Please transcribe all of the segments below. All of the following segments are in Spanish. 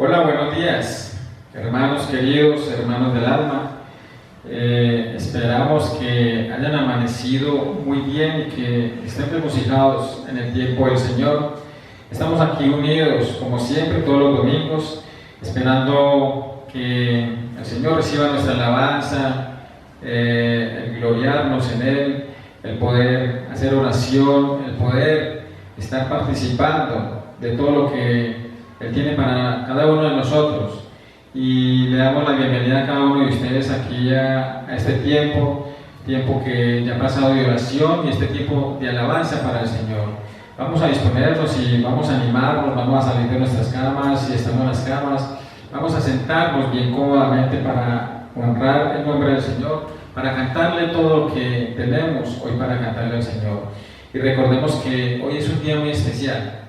Hola, buenos días, hermanos queridos, hermanos del alma. Esperamos que hayan amanecido muy bien y que estén regocijados en el tiempo del Señor. Estamos aquí unidos, como siempre, todos los domingos, esperando que el Señor reciba nuestra alabanza, el gloriarnos en Él, el poder hacer oración, el poder estar participando de todo lo que Él tiene para cada uno de nosotros. Y le damos la bienvenida a cada uno de ustedes aquí a este tiempo que ya ha pasado de oración y este tiempo de alabanza para el Señor. Vamos a disponernos y vamos a animarnos, vamos a salir de nuestras camas, si estamos en las camas, vamos a sentarnos bien cómodamente para honrar el nombre del Señor, para cantarle todo lo que tenemos hoy para cantarle al Señor. Y recordemos que hoy es un día muy especial.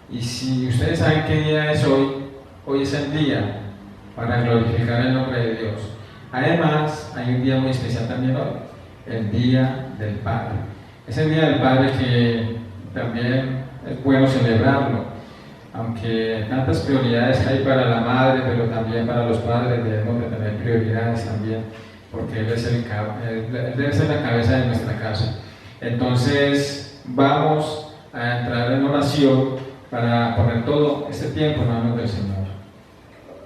Y si ustedes saben qué día es hoy, hoy es el día para glorificar el nombre de Dios. Además, hay un día muy especial también hoy, el Día del Padre. Es el Día del Padre que también es bueno celebrarlo, aunque tantas prioridades hay para la madre, pero también para los padres debemos de tener prioridades también, porque Él debe ser la cabeza de nuestra casa. Entonces, vamos a entrar en oración para poner todo este tiempo en manos del Señor.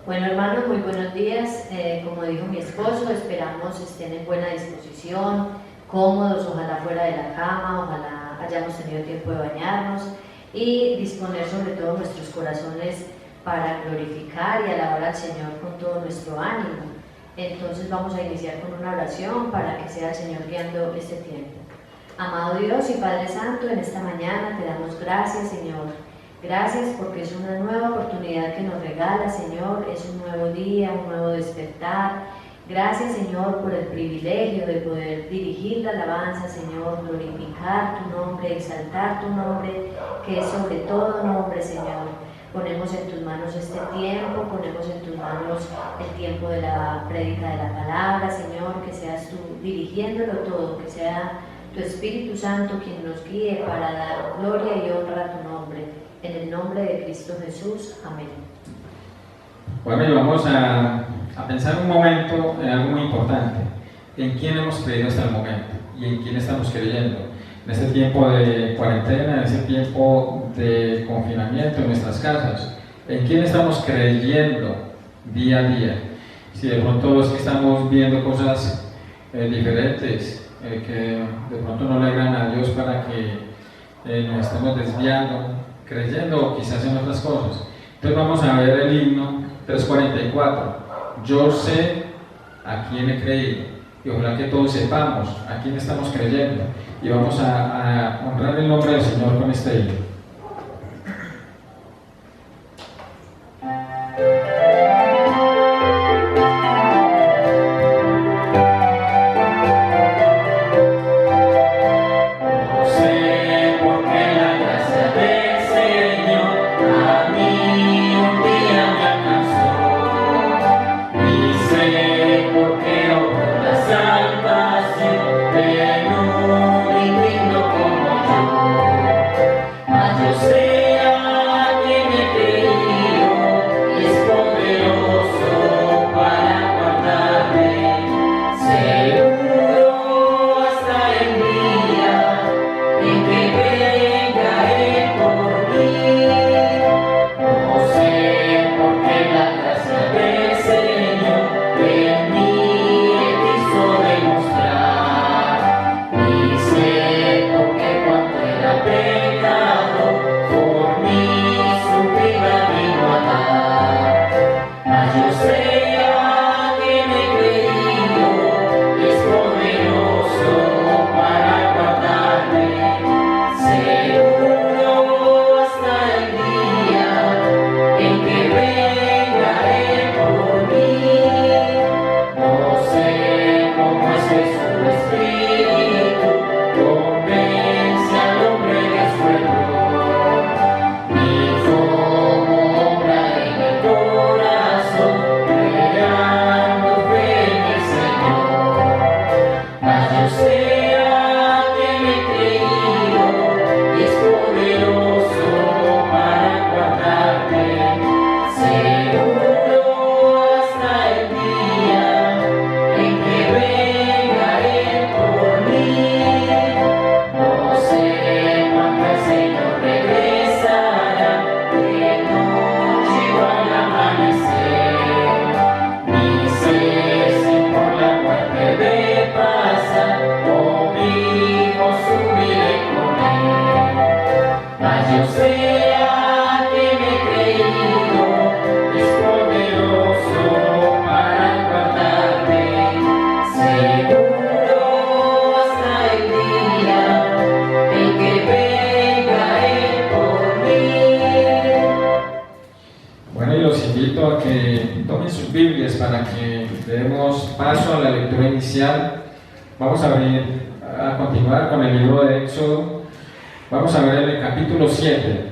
Bueno, hermanos, muy buenos días. Como dijo mi esposo, esperamos estén en buena disposición, cómodos, ojalá fuera de la cama, ojalá hayamos tenido tiempo de bañarnos y disponer sobre todo nuestros corazones para glorificar y alabar al Señor con todo nuestro ánimo. Entonces vamos a iniciar con una oración para que sea el Señor guiando este tiempo. Amado Dios y Padre Santo, en esta mañana te damos gracias, Señor. Gracias porque es una nueva oportunidad que nos regala, Señor, es un nuevo día, un nuevo despertar. Gracias, Señor, por el privilegio de poder dirigir la alabanza, Señor, glorificar tu nombre, exaltar tu nombre, que es sobre todo nombre, Señor. Ponemos en tus manos este tiempo, ponemos en tus manos el tiempo de la prédica de la palabra, Señor, que seas tú dirigiéndolo todo, que sea tu Espíritu Santo quien nos guíe para dar gloria y honra a tu nombre. En el nombre de Cristo Jesús. Amén. Bueno, y vamos a pensar un momento en algo muy importante. ¿En quién hemos creído hasta el momento? ¿Y en quién estamos creyendo? En este tiempo de cuarentena, en este tiempo de confinamiento en nuestras casas, ¿en quién estamos creyendo día a día? Si de pronto es que estamos viendo cosas diferentes, que de pronto no le agradan a Dios para que nos estemos desviando, creyendo quizás en otras cosas. Entonces vamos a ver el himno 344. Yo sé a quién he creído. Y ojalá que todos sepamos a quién estamos creyendo. Y vamos a honrar el nombre del Señor con este himno. Salvación, en un indigno como yo. sus Biblias para que demos paso a la lectura inicial. Vamos a continuar con el libro de Éxodo. Vamos a ver el capítulo 7,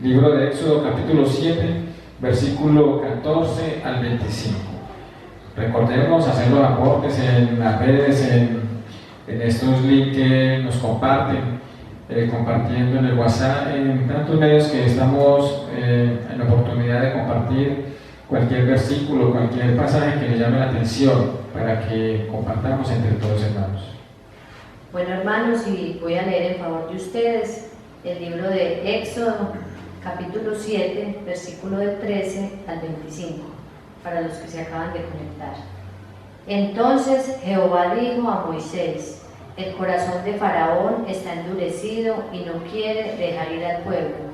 libro de Éxodo capítulo 7, versículo 14 al 25. Recordemos hacer los aportes en las redes, en estos links que nos comparten, compartiendo en el WhatsApp, en tantos medios que estamos en la oportunidad de compartir cualquier versículo, cualquier pasaje que le llame la atención, para que compartamos entre todos, hermanos. Bueno, hermanos, y voy a leer en favor de ustedes el libro de Éxodo, capítulo 7, versículo del 13 al 25, para los que se acaban de conectar. Entonces Jehová dijo a Moisés: el corazón de Faraón está endurecido y no quiere dejar ir al pueblo.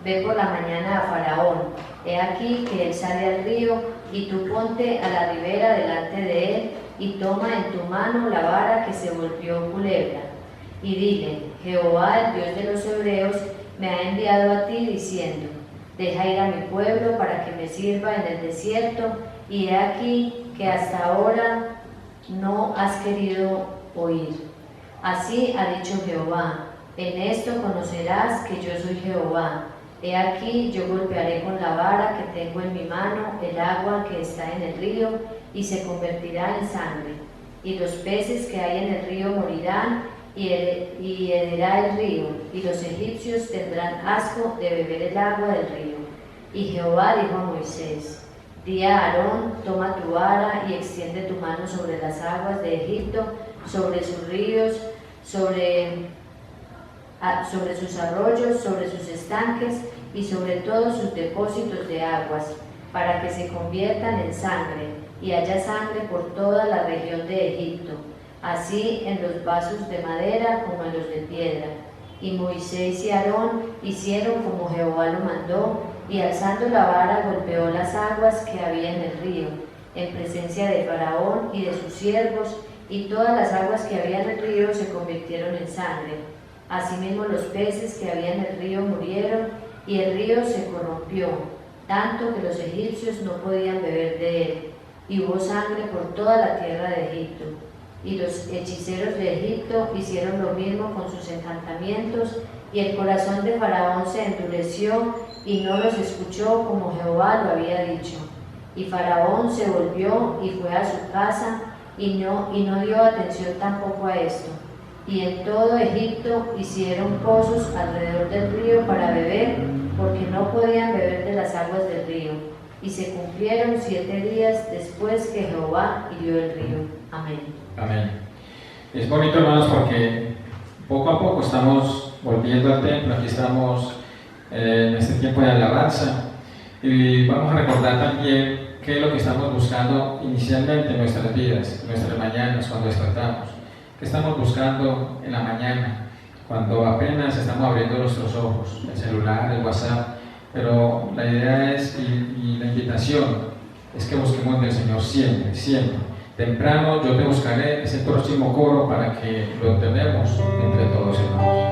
Ve por la mañana a Faraón, he aquí que él sale al río, y tú ponte a la ribera delante de él, y toma en tu mano la vara que se volvió culebra. Y dile: Jehová, el Dios de los hebreos, me ha enviado a ti diciendo: deja ir a mi pueblo para que me sirva en el desierto, y he aquí que hasta ahora no has querido oír. Así ha dicho Jehová: en esto conocerás que yo soy Jehová. He aquí yo golpearé con la vara que tengo en mi mano el agua que está en el río, y se convertirá en sangre, y los peces que hay en el río morirán, y hederá el río, y los egipcios tendrán asco de beber el agua del río. Y Jehová dijo a Moisés: di a Aarón, toma tu vara y extiende tu mano sobre las aguas de Egipto, sobre sus ríos, sobre sus arroyos, sobre sus estanques y sobre todos sus depósitos de aguas, para que se conviertan en sangre, y haya sangre por toda la región de Egipto, así en los vasos de madera como en los de piedra. Y Moisés y Aarón hicieron como Jehová lo mandó, y alzando la vara golpeó las aguas que había en el río, en presencia de Faraón y de sus siervos, y todas las aguas que había en el río se convirtieron en sangre. Asimismo los peces que había en el río murieron, y el río se corrompió, tanto que los egipcios no podían beber de él, y hubo sangre por toda la tierra de Egipto. Y los hechiceros de Egipto hicieron lo mismo con sus encantamientos, y el corazón de Faraón se endureció, y no los escuchó como Jehová lo había dicho. Y Faraón se volvió y fue a su casa, y no dio atención tampoco a esto. Y en todo Egipto hicieron pozos alrededor del río para beber, porque no podían beber de las aguas del río. Y se cumplieron 7 días después que Jehová hirió el río. Amén. Amén. Es bonito, hermanos, porque poco a poco estamos volviendo al templo. Aquí estamos en este tiempo de alabanza, y vamos a recordar también qué es lo que estamos buscando inicialmente en nuestras vidas, en nuestras mañanas, cuando despertamos. ¿Qué estamos buscando en la mañana, cuando apenas estamos abriendo nuestros ojos? El celular, el WhatsApp. Pero la idea es, y la invitación es que busquemos del Señor siempre, siempre. Temprano yo te buscaré, ese próximo coro, para que lo tenemos entre todos, hermanos.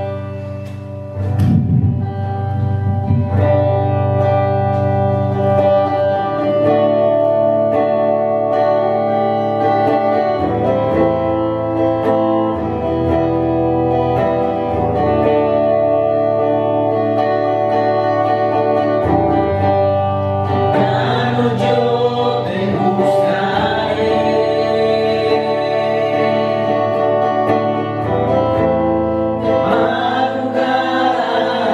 Madrugada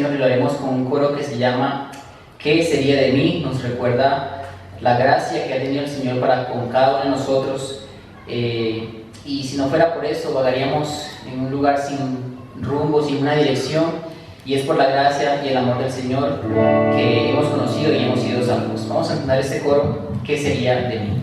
Señor y lo haremos con un coro que se llama ¿Qué sería de mí? Nos recuerda la gracia que ha tenido el Señor para con cada uno de nosotros. Y si no fuera por eso, vagaríamos en un lugar sin rumbo, sin una dirección, y es por la gracia y el amor del Señor que hemos conocido y hemos sido salvos. Vamos a cantar este coro, ¿qué sería de mí?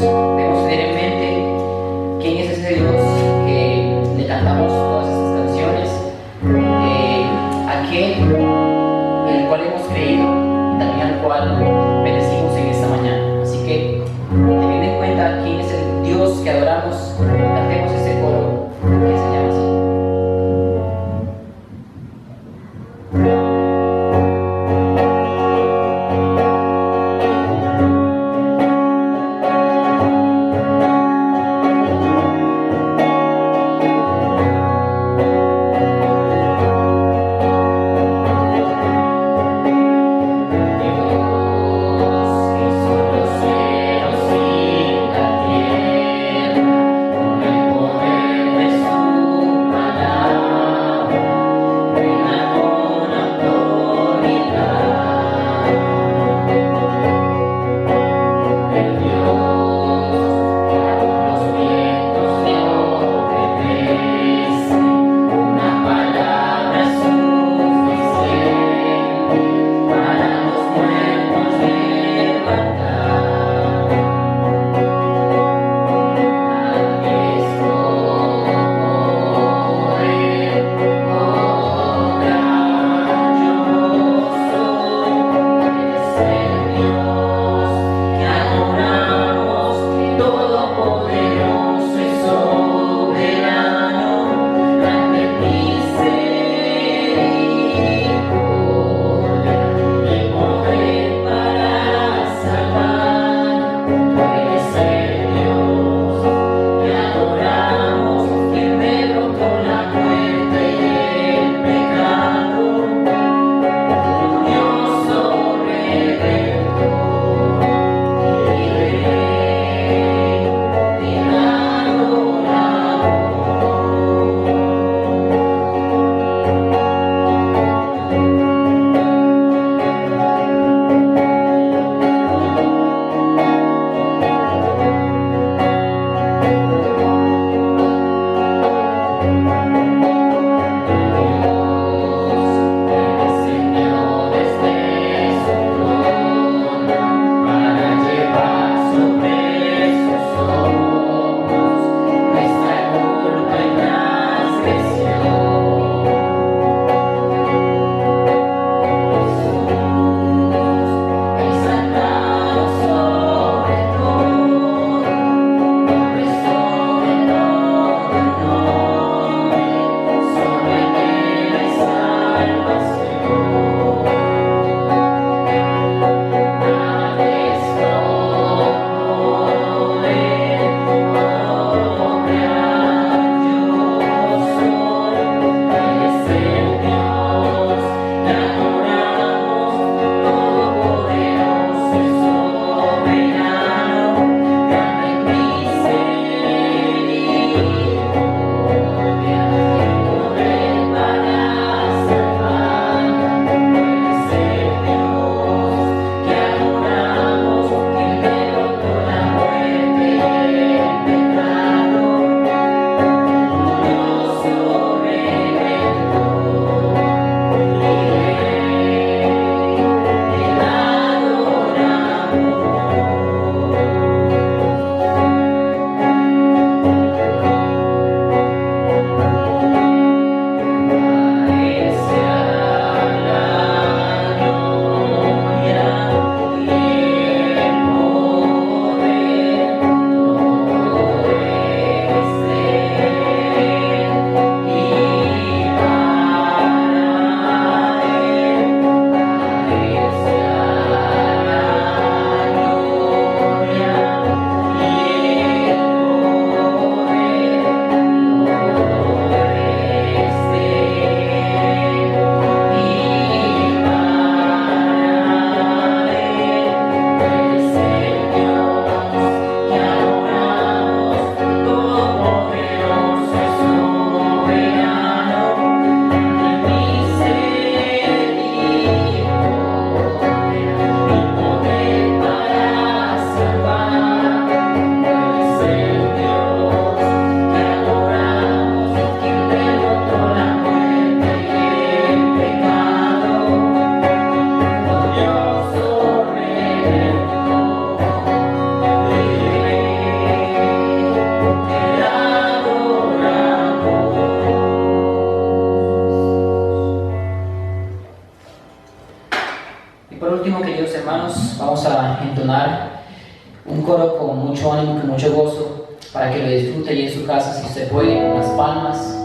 Debemos tener en mente quién es ese Dios que le cantamos todas estas canciones, aquel en el cual hemos creído y también al cual bendecimos en esta mañana. Así que, teniendo en cuenta quién es el Dios que adoramos, cantemos este coro que se llama así. Con entonar un coro con mucho ánimo, con mucho gozo, para que lo disfrute ahí en su casa, si usted puede, con las palmas,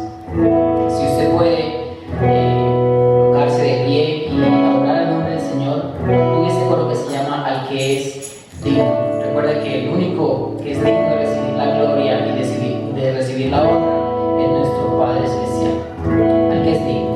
si usted puede colocarse de pie y adorar el nombre del Señor con este coro que se llama Al que es digno. Recuerda que el único que es digno de recibir la gloria y de recibir la honra es nuestro Padre Celestial, al que es digno.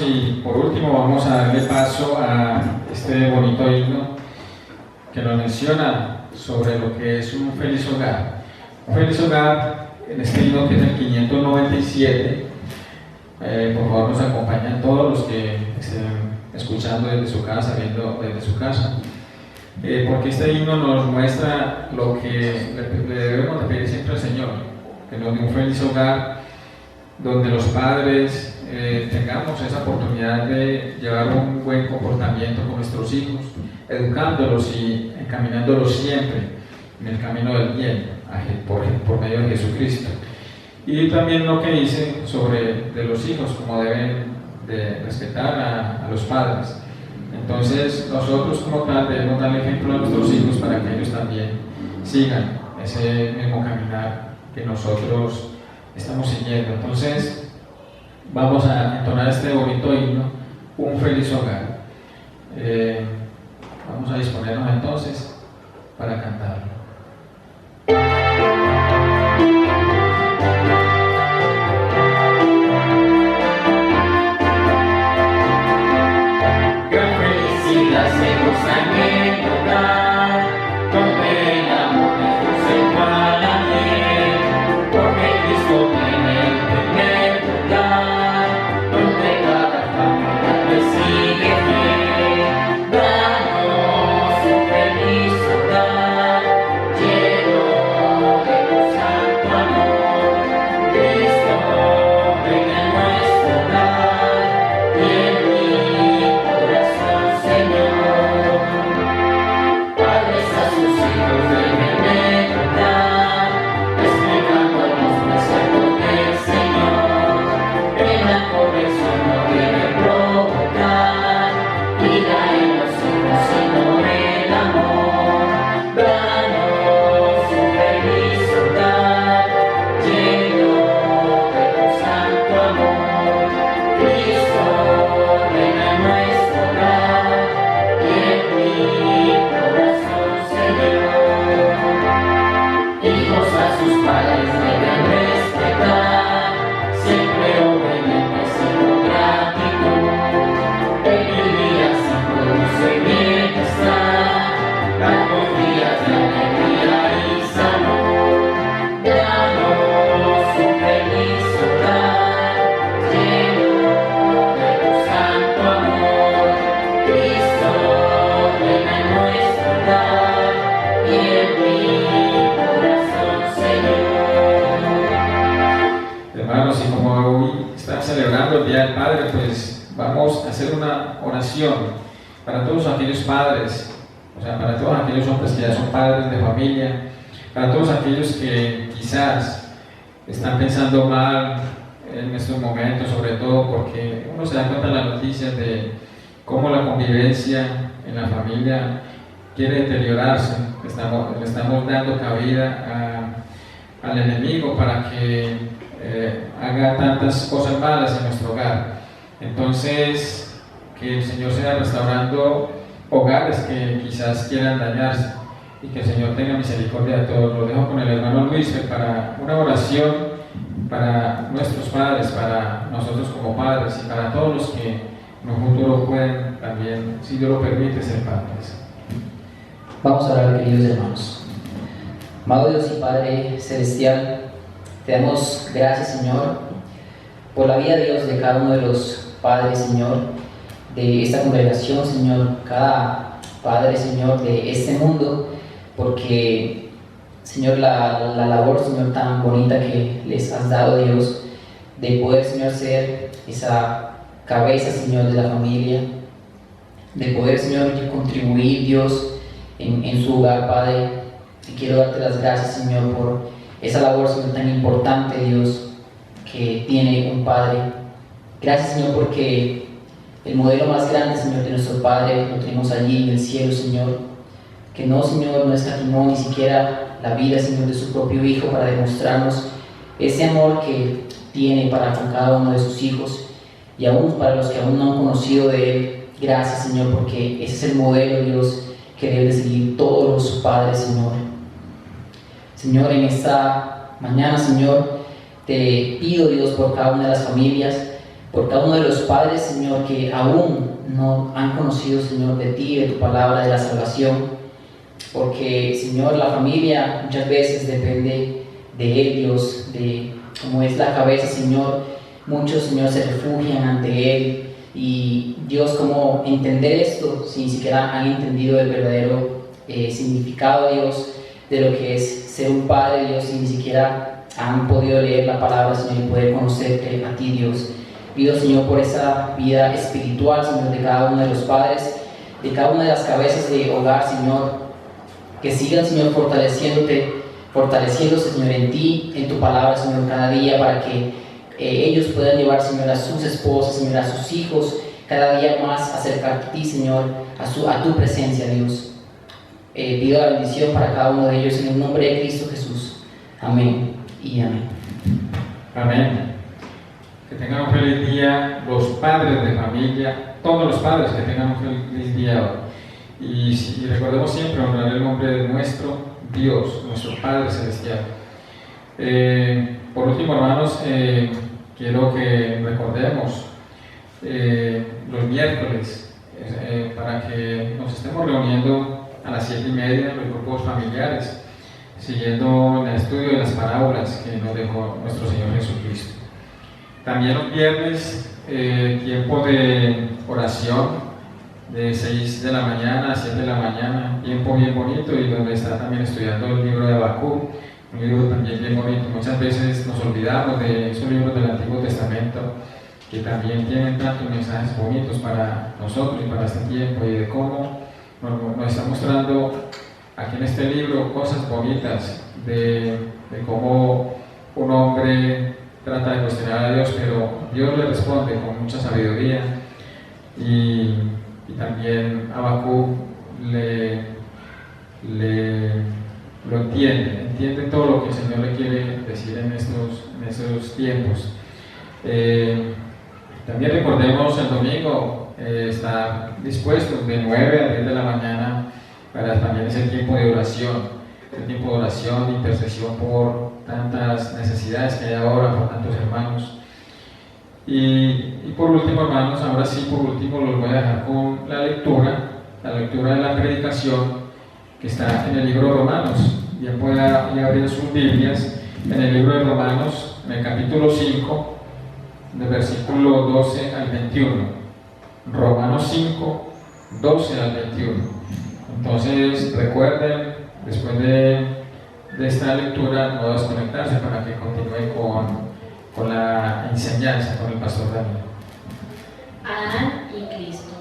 Y por último vamos a darle paso a este bonito himno que nos menciona sobre lo que es un feliz hogar. Un feliz hogar, en este himno que es el 597, por favor nos acompañan todos los que estén escuchando desde su casa, viendo desde su casa, porque este himno nos muestra lo que le debemos de pedir siempre al Señor, que nos dé un feliz hogar donde los padres tengamos esa oportunidad de llevar un buen comportamiento con nuestros hijos, educándolos y encaminándolos siempre en el camino del bien, por medio de Jesucristo. Y también lo que dice sobre de los hijos, como deben de respetar a los padres. Entonces nosotros como tal debemos dar ejemplo a nuestros hijos para que ellos también sigan ese mismo caminar que nosotros estamos siguiendo. Entonces vamos a entonar este bonito himno, Un feliz hogar. Vamos a disponernos entonces para cantarlo. Danos un feliz hogar. hermanos, y como hoy están celebrando el Día del Padre, pues vamos a hacer una oración para todos aquellos padres, o sea, para todos aquellos hombres que ya son padres de familia, para todos aquellos que quizás están pensando mal en estos momentos, sobre todo porque uno se da cuenta en las noticias de cómo la convivencia en la familia quiere deteriorarse. Le estamos dando cabida al enemigo para que haga tantas cosas malas en nuestro hogar. Entonces, que el Señor sea restaurando hogares que quizás quieran dañarse y que el Señor tenga misericordia de todos. Lo dejo con el hermano Luis para una oración para nuestros padres, para nosotros como padres y para todos los que en un futuro pueden también, si Dios lo permite, ser padres. Vamos a orar, queridos hermanos. Amado Dios y Padre Celestial, te damos gracias, Señor, por la vida, Dios, de cada uno de los padres, Señor, de esta congregación, Señor, cada padre, Señor, de este mundo, porque, Señor, la labor, Señor, tan bonita que les has dado, Dios, de poder, Señor, ser esa cabeza, Señor, de la familia, de poder, Señor, contribuir, Dios, en su hogar, Padre. Y quiero darte las gracias, Señor, por esa labor, Señor, tan importante, Dios, que tiene un Padre. Gracias, Señor, porque el modelo más grande, Señor, de nuestro Padre lo tenemos allí en el cielo, Señor, que no, Señor, no escatimó ni siquiera la vida, Señor, de su propio Hijo para demostrarnos ese amor que tiene para con cada uno de sus hijos y aún para los que aún no han conocido de Él. Gracias, Señor, porque ese es el modelo, Dios, que deben seguir todos los padres, Señor. Señor, en esta mañana, Señor, te pido, Dios, por cada una de las familias, por cada uno de los padres, Señor, que aún no han conocido, Señor, de ti, de tu palabra, de la salvación, porque, Señor, la familia muchas veces depende de Él, Dios, de cómo es la cabeza, Señor. Muchos, Señor, se refugian ante Él. Y Dios, cómo entender esto si ni siquiera han entendido el verdadero significado, Dios, de lo que es ser un padre, Dios, y ni siquiera han podido leer la palabra, Señor, y poder conocerte a ti, Dios. Pido, Señor, por esa vida espiritual, Señor, de cada uno de los padres, de cada una de las cabezas de hogar, Señor, que sigan, Señor, fortaleciéndose, Señor, en ti, en tu palabra, Señor, cada día, para que ellos puedan llevar, Señor, a sus esposas, Señor, a sus hijos, cada día más acercarte a ti, Señor, a tu presencia, Dios. Pido la bendición para cada uno de ellos en el nombre de Cristo Jesús. Amén y amén. Amén. Que tengan un feliz día los padres de familia, todos los padres que tengan un feliz día hoy. Y recordemos siempre honrar el nombre de nuestro Dios, nuestro Padre Celestial. Por último, hermanos, quiero que recordemos los miércoles para que nos estemos reuniendo a las 7:30 los grupos familiares, siguiendo el estudio de las parábolas que nos dejó nuestro Señor Jesucristo. También los viernes, tiempo de oración de 6 de la mañana a 7 de la mañana, tiempo bien bonito, y donde está también estudiando el libro de Habacuc, un libro también bien bonito. Muchas veces nos olvidamos de esos libros del Antiguo Testamento que también tienen tantos mensajes bonitos para nosotros y para este tiempo, y de cómo nos está mostrando aquí en este libro cosas bonitas de cómo un hombre trata de cuestionar a Dios, pero Dios le responde con mucha sabiduría, y también Habacuc lo entiende todo lo que el Señor le quiere decir en estos tiempos. También recordemos el domingo estar dispuestos de 9 a 10 de la mañana para también ese tiempo de oración, de intercesión por tantas necesidades que hay ahora, por tantos hermanos. Y por último, hermanos, ahora sí, por último, los voy a dejar con la lectura de la predicación que está en el libro de Romanos. Bien pueden abrir sus Biblias en el libro de Romanos, en el capítulo 5, del versículo 12 al 21. Romanos 5, 12 al 21. Entonces, recuerden, después de esta lectura, no desconectarse para que continúen con la enseñanza con el pastor Daniel. Adán y Cristo.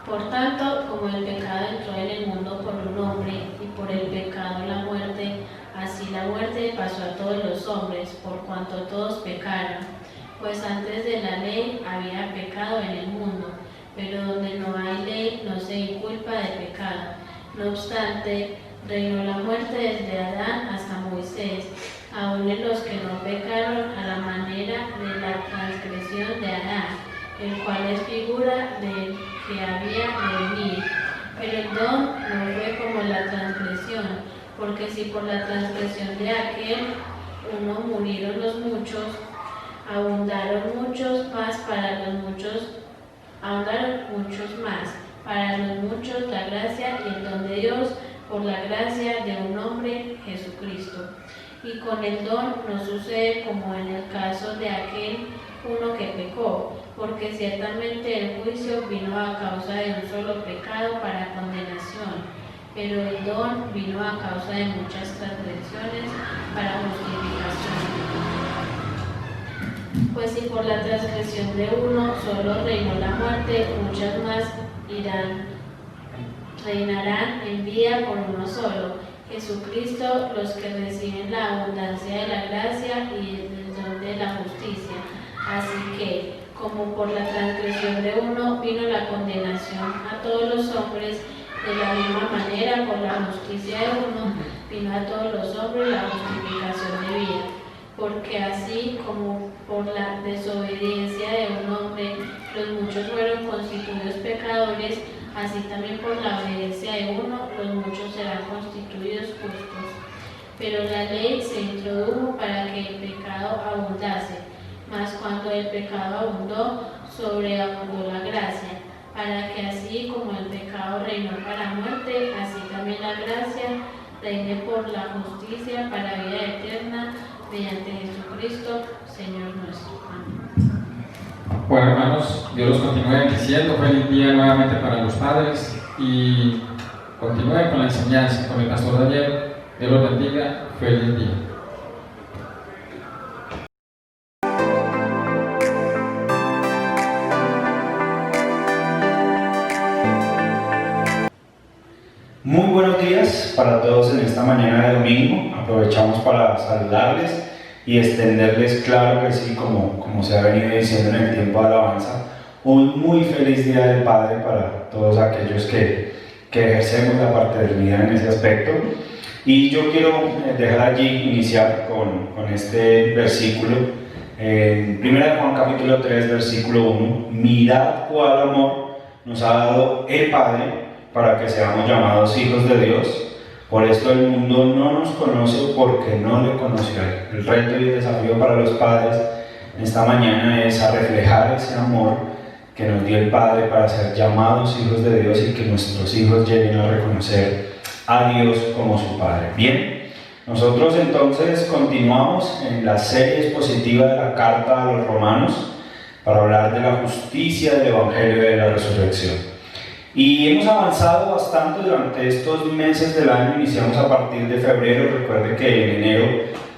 Por tanto, como el pecado entró en el mundo por un hombre y por el pecado la muerte, así la muerte pasó a todos los hombres por cuanto todos pecaron. Pues antes de la ley había pecado en el mundo, pero donde no hay ley no se inculpa de pecado. No obstante, reinó la muerte desde Adán hasta Moisés, aun en los que no pecaron a la manera de la transgresión de Adán, el cual es figura del que había de venir. Pero el don no fue como la transgresión, porque si por la transgresión de aquel uno murieron los muchos, abundaron muchos más para los muchos la gracia y el don de Dios por la gracia de un hombre, Jesucristo. Y con el don no sucede como en el caso de aquel uno que pecó, porque ciertamente el juicio vino a causa de un solo pecado para condenación, pero el don vino a causa de muchas transgresiones para justificación. Pues si por la transgresión de uno solo reinó la muerte, muchas más reinarán en vida por uno solo, Jesucristo, los que reciben la abundancia de la gracia y el don de la justicia. Así que, como por la transgresión de uno vino la condenación a todos los hombres, de la misma manera por la justicia de uno vino a todos los hombres la justificación de vida. Porque así como por la desobediencia de un hombre los muchos fueron constituidos pecadores, así también por la obediencia de uno los muchos serán constituidos justos. Pero la ley se introdujo para que el pecado abundase, mas cuando el pecado abundó, sobreabundó la gracia, para que así como el pecado reinó para muerte, así también la gracia reine por la justicia para vida eterna, mediante Jesucristo, Señor nuestro. Amén. Bueno, hermanos, Dios los continúe bendiciendo. Feliz día nuevamente para los padres y continúen con la enseñanza con el pastor Daniel. Dios los bendiga. Feliz día. Muy buenos días para todos en esta mañana de domingo. Aprovechamos para saludarles y extenderles, claro que sí, como se ha venido diciendo en el tiempo de alabanza, un muy feliz Día del Padre para todos aquellos que ejercemos la paternidad en ese aspecto. Y yo quiero dejar allí, iniciar con este versículo, en 1 Juan capítulo 3, versículo 1, mirad cuál amor nos ha dado el Padre para que seamos llamados hijos de Dios. Por esto el mundo no nos conoce porque no le conoció a Él. El reto y el desafío para los padres en esta mañana es a reflejar ese amor que nos dio el Padre para ser llamados hijos de Dios y que nuestros hijos lleguen a reconocer a Dios como su Padre. Bien, nosotros entonces continuamos en la serie expositiva de la carta a los Romanos para hablar de la justicia del Evangelio de la Resurrección. Y hemos avanzado bastante durante estos meses del año. Iniciamos a partir de febrero. Recuerden que en enero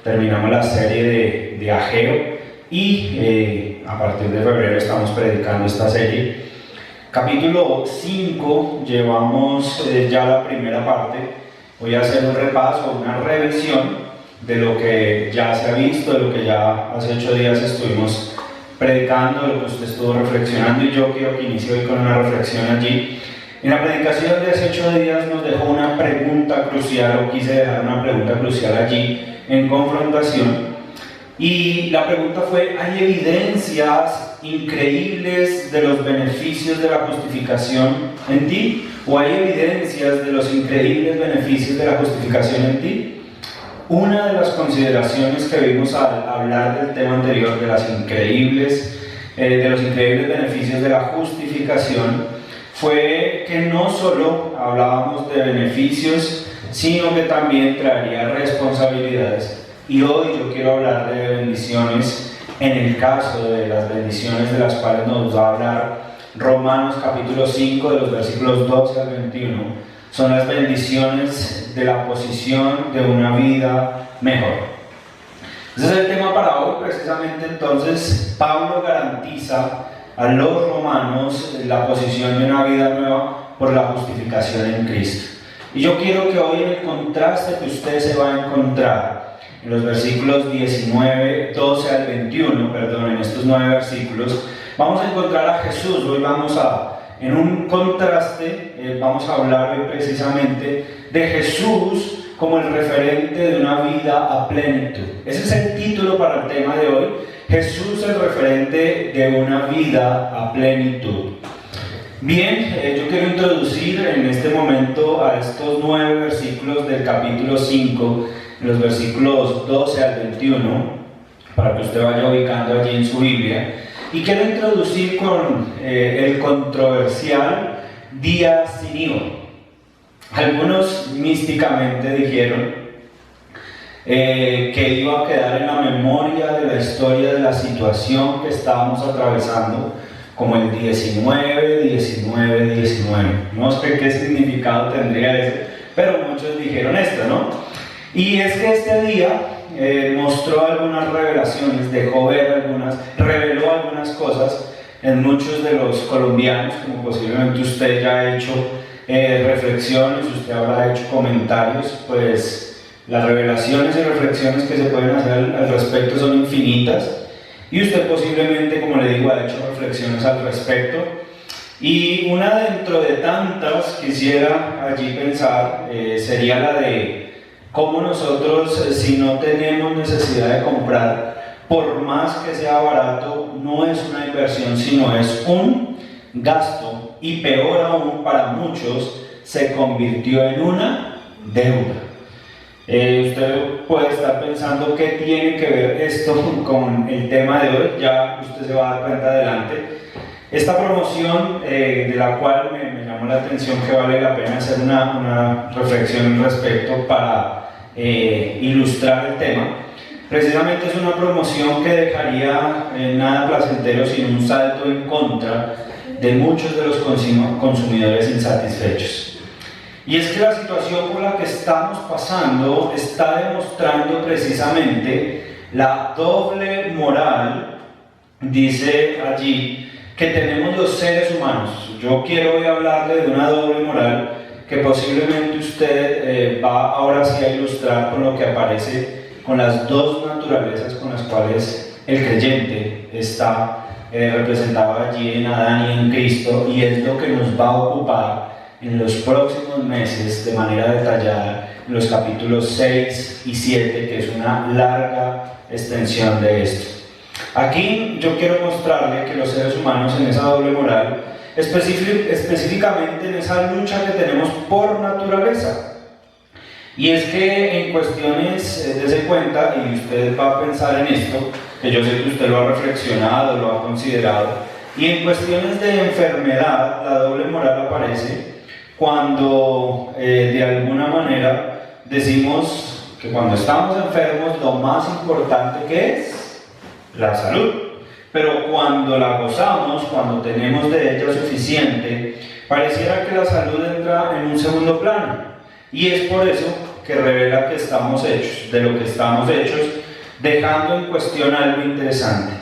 terminamos la serie de Ageo y a partir de febrero estamos predicando esta serie. Capítulo 5, llevamos ya la primera parte. Voy a hacer un repaso, una revisión de lo que ya se ha visto, de lo que ya hace 8 días estuvimos predicando, de lo que usted estuvo reflexionando, y yo quiero que inicie hoy con una reflexión allí. En la predicación de hace 8 días nos dejó una pregunta crucial, o quise dejar una pregunta crucial allí en confrontación, y la pregunta fue: ¿hay evidencias increíbles de los beneficios de la justificación en ti? ¿O hay evidencias de los increíbles beneficios de la justificación en ti? Una de las consideraciones que vimos al hablar del tema anterior de los increíbles beneficios de la justificación fue que no solo hablábamos de beneficios, sino que también traería responsabilidades. Y hoy yo quiero hablar de bendiciones, en el caso de las bendiciones de las cuales nos va a hablar Romanos capítulo 5, de los versículos 12 al 21. Son las bendiciones de la posición de una vida mejor. Ese es el tema para hoy, precisamente. Entonces Pablo garantiza a los romanos la posición de una vida nueva por la justificación en Cristo. Y yo quiero que hoy en el contraste que usted se va a encontrar en los versículos 19, 12 al 21, perdón, en estos 9 versículos, vamos a encontrar a Jesús. Hoy en un contraste, vamos a hablar hoy precisamente de Jesús como el referente de una vida a plenitud. Ese es el título para el tema de hoy: Jesús, el referente de una vida a plenitud. Bien, yo quiero introducir en este momento a estos 9 versículos del capítulo 5, los versículos 12 al 21, para que usted vaya ubicando allí en su Biblia. Y quiero introducir con el controversial día sin IVA. Algunos místicamente dijeron que iba a quedar en la memoria de la historia de la situación que estábamos atravesando como el 19, 19, 19. No sé qué significado tendría eso, pero muchos dijeron esto, ¿no? Y es que este día mostró algunas revelaciones, reveló algunas cosas en muchos de los colombianos, como posiblemente usted ya ha hecho reflexiones, usted habrá hecho comentarios. Pues las revelaciones y reflexiones que se pueden hacer al respecto son infinitas, y usted posiblemente, como le digo, ha hecho reflexiones al respecto. Y una dentro de tantas quisiera allí pensar sería la de cómo nosotros, si no tenemos necesidad de comprar, por más que sea barato, no es una inversión, sino es un gasto, y peor aún para muchos, se convirtió en una deuda. Usted puede estar pensando qué tiene que ver esto con el tema de hoy. Ya usted se va a dar cuenta adelante. Esta promoción, de la cual me llamó la atención que vale la pena hacer una reflexión al respecto para ilustrar el tema, precisamente es una promoción que dejaría nada placentero, sino un salto en contra de muchos de los consumidores insatisfechos. Y es que la situación por la que estamos pasando está demostrando precisamente la doble moral, dice allí, que tenemos los seres humanos. Yo quiero hoy hablarle de una doble moral que posiblemente usted va ahora sí a ilustrar con lo que aparece, con las dos naturalezas con las cuales el creyente está representado allí en Adán y en Cristo, y es lo que nos va a ocupar en los próximos meses de manera detallada en los capítulos 6 y 7, que es una larga extensión de esto. Aquí yo quiero mostrarle que los seres humanos, en esa doble moral, específicamente en esa lucha que tenemos por naturaleza, y es que en cuestiones, dése cuenta, y usted va a pensar en esto, que yo sé que usted lo ha reflexionado, lo ha considerado, y en cuestiones de enfermedad, la doble moral aparece cuando de alguna manera decimos que cuando estamos enfermos lo más importante que es la salud, pero cuando la gozamos, cuando tenemos de ella suficiente, pareciera que la salud entra en un segundo plano, y es por eso que revela que estamos hechos, de lo que estamos hechos, dejando en cuestión algo interesante,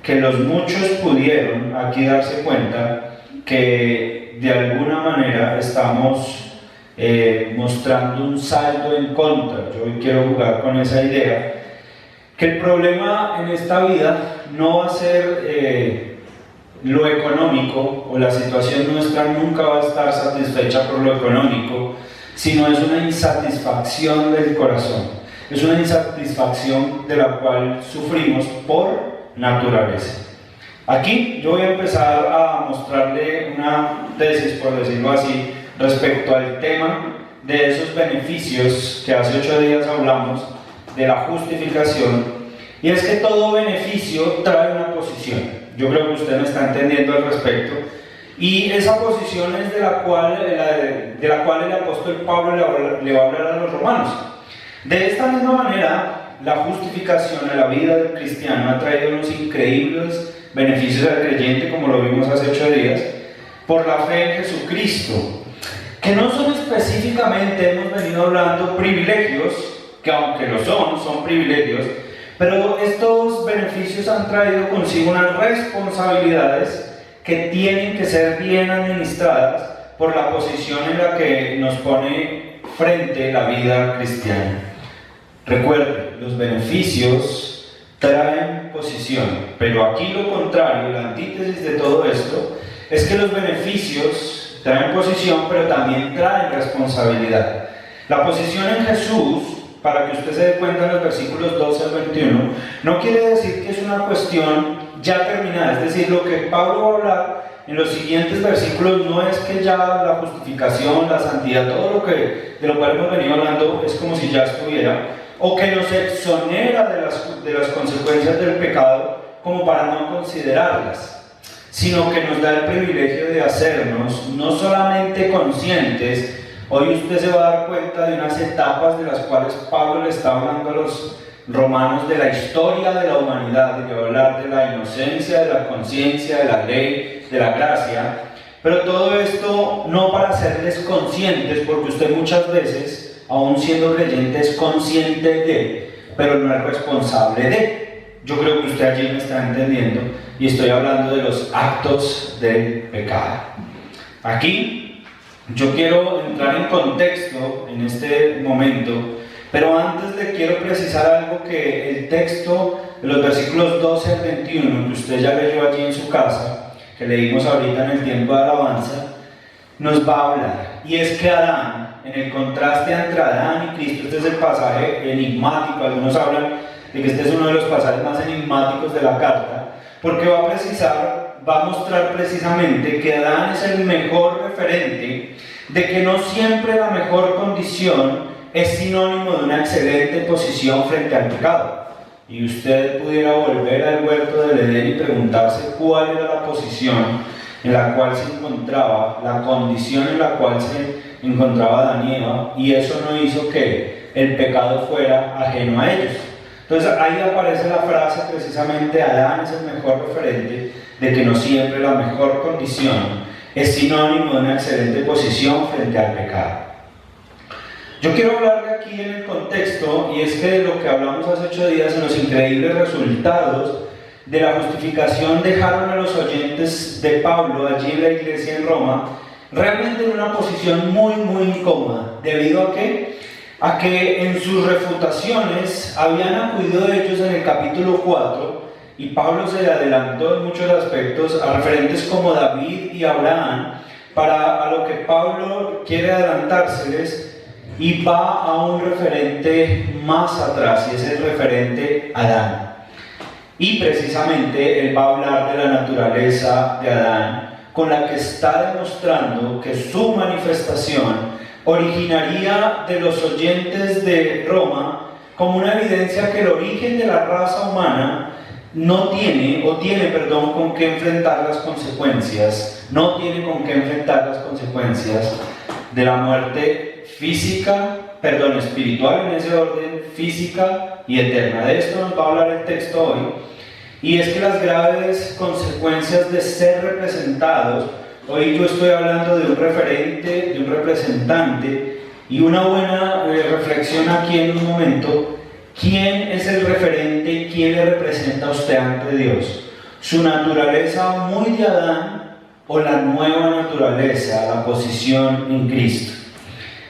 que los muchos pudieron aquí darse cuenta que de alguna manera estamos mostrando un salto en contra. Yo hoy quiero jugar con esa idea, que el problema en esta vida no va a ser lo económico, o la situación nuestra nunca va a estar satisfecha por lo económico, sino es una insatisfacción del corazón, es una insatisfacción de la cual sufrimos por naturaleza. Aquí yo voy a empezar a mostrarle una tesis, por decirlo así, respecto al tema de esos beneficios que hace 8 días hablamos, de la justificación, y es que todo beneficio trae una posición. Yo creo que usted me está entendiendo al respecto, y esa posición es de la cual el apóstol Pablo le va a hablar a los romanos. De esta misma manera, la justificación en la vida del cristiano ha traído unos increíbles beneficios al creyente, como lo vimos hace 8 días, por la fe en Jesucristo, que no son específicamente, hemos venido hablando, privilegios, que aunque lo son privilegios, Pero estos beneficios han traído consigo unas responsabilidades que tienen que ser bien administradas por la posición en la que nos pone frente la vida cristiana. Recuerde, los beneficios traen posición, pero aquí lo contrario, la antítesis de todo esto, es que los beneficios traen posición, pero también traen responsabilidad. La posición en Jesús, para que usted se dé cuenta en los versículos 12 al 21, no quiere decir que es una cuestión ya terminada, es decir, lo que Pablo va a hablar en los siguientes versículos no es que ya la justificación, la santidad, todo lo que de lo cual hemos venido hablando es como si ya estuviera, o que nos exonera de las consecuencias del pecado como para no considerarlas, sino que nos da el privilegio de hacernos no solamente conscientes. Hoy usted se va a dar cuenta de unas etapas de las cuales Pablo le está hablando a los romanos de la historia de la humanidad, y de hablar de la inocencia, de la conciencia, de la ley, de la gracia, pero todo esto no para hacerles conscientes, porque usted muchas veces, aún siendo creyente, es consciente de, pero no es responsable de. Yo creo que usted allí me está entendiendo, y estoy hablando de los actos del pecado. Aquí yo quiero entrar en contexto en este momento, pero antes le quiero precisar algo que el texto de los versículos 12 al 21, que usted ya leyó allí en su casa, que leímos ahorita en el tiempo de alabanza, nos va a hablar. Y es que Adán, en el contraste entre Adán y Cristo, este es el pasaje enigmático, algunos hablan de que este es uno de los pasajes más enigmáticos de la carta, porque va a mostrar precisamente que Adán es el mejor referente de que no siempre la mejor condición es sinónimo de una excelente posición frente al pecado. Y usted pudiera volver al huerto del Edén y preguntarse cuál era la posición en la cual se encontraba, la condición en la cual se encontraba Adán y Eva, y eso no hizo que el pecado fuera ajeno a ellos. Entonces ahí aparece la frase precisamente: Adán es el mejor referente de que no siempre la mejor condición es sinónimo de una excelente posición frente al pecado. Yo quiero hablarle aquí en el contexto, y es que de lo que hablamos hace 8 días, en los increíbles resultados de la justificación, dejaron a los oyentes de Pablo allí en la iglesia en Roma realmente en una posición muy incómoda. ¿Debido a qué? A que en sus refutaciones habían acudido de ellos en el capítulo 4, y Pablo se adelantó en muchos aspectos a referentes como David y Abraham, a lo que Pablo quiere adelantárseles, y va a un referente más atrás, y es el referente Adán. Y precisamente él va a hablar de la naturaleza de Adán, con la que está demostrando que su manifestación originaría de los oyentes de Roma como una evidencia que el origen de la raza humana no tiene, con qué enfrentar las consecuencias, de la muerte espiritual en ese orden, física y eterna. De esto nos va a hablar el texto hoy, y es que las graves consecuencias de ser representados, hoy yo estoy hablando de un referente, de un representante, y una buena reflexión aquí en un momento: ¿quién es el referente? ¿Quién le representa a usted ante Dios? ¿Su naturaleza muy de Adán o la nueva naturaleza, la posición en Cristo?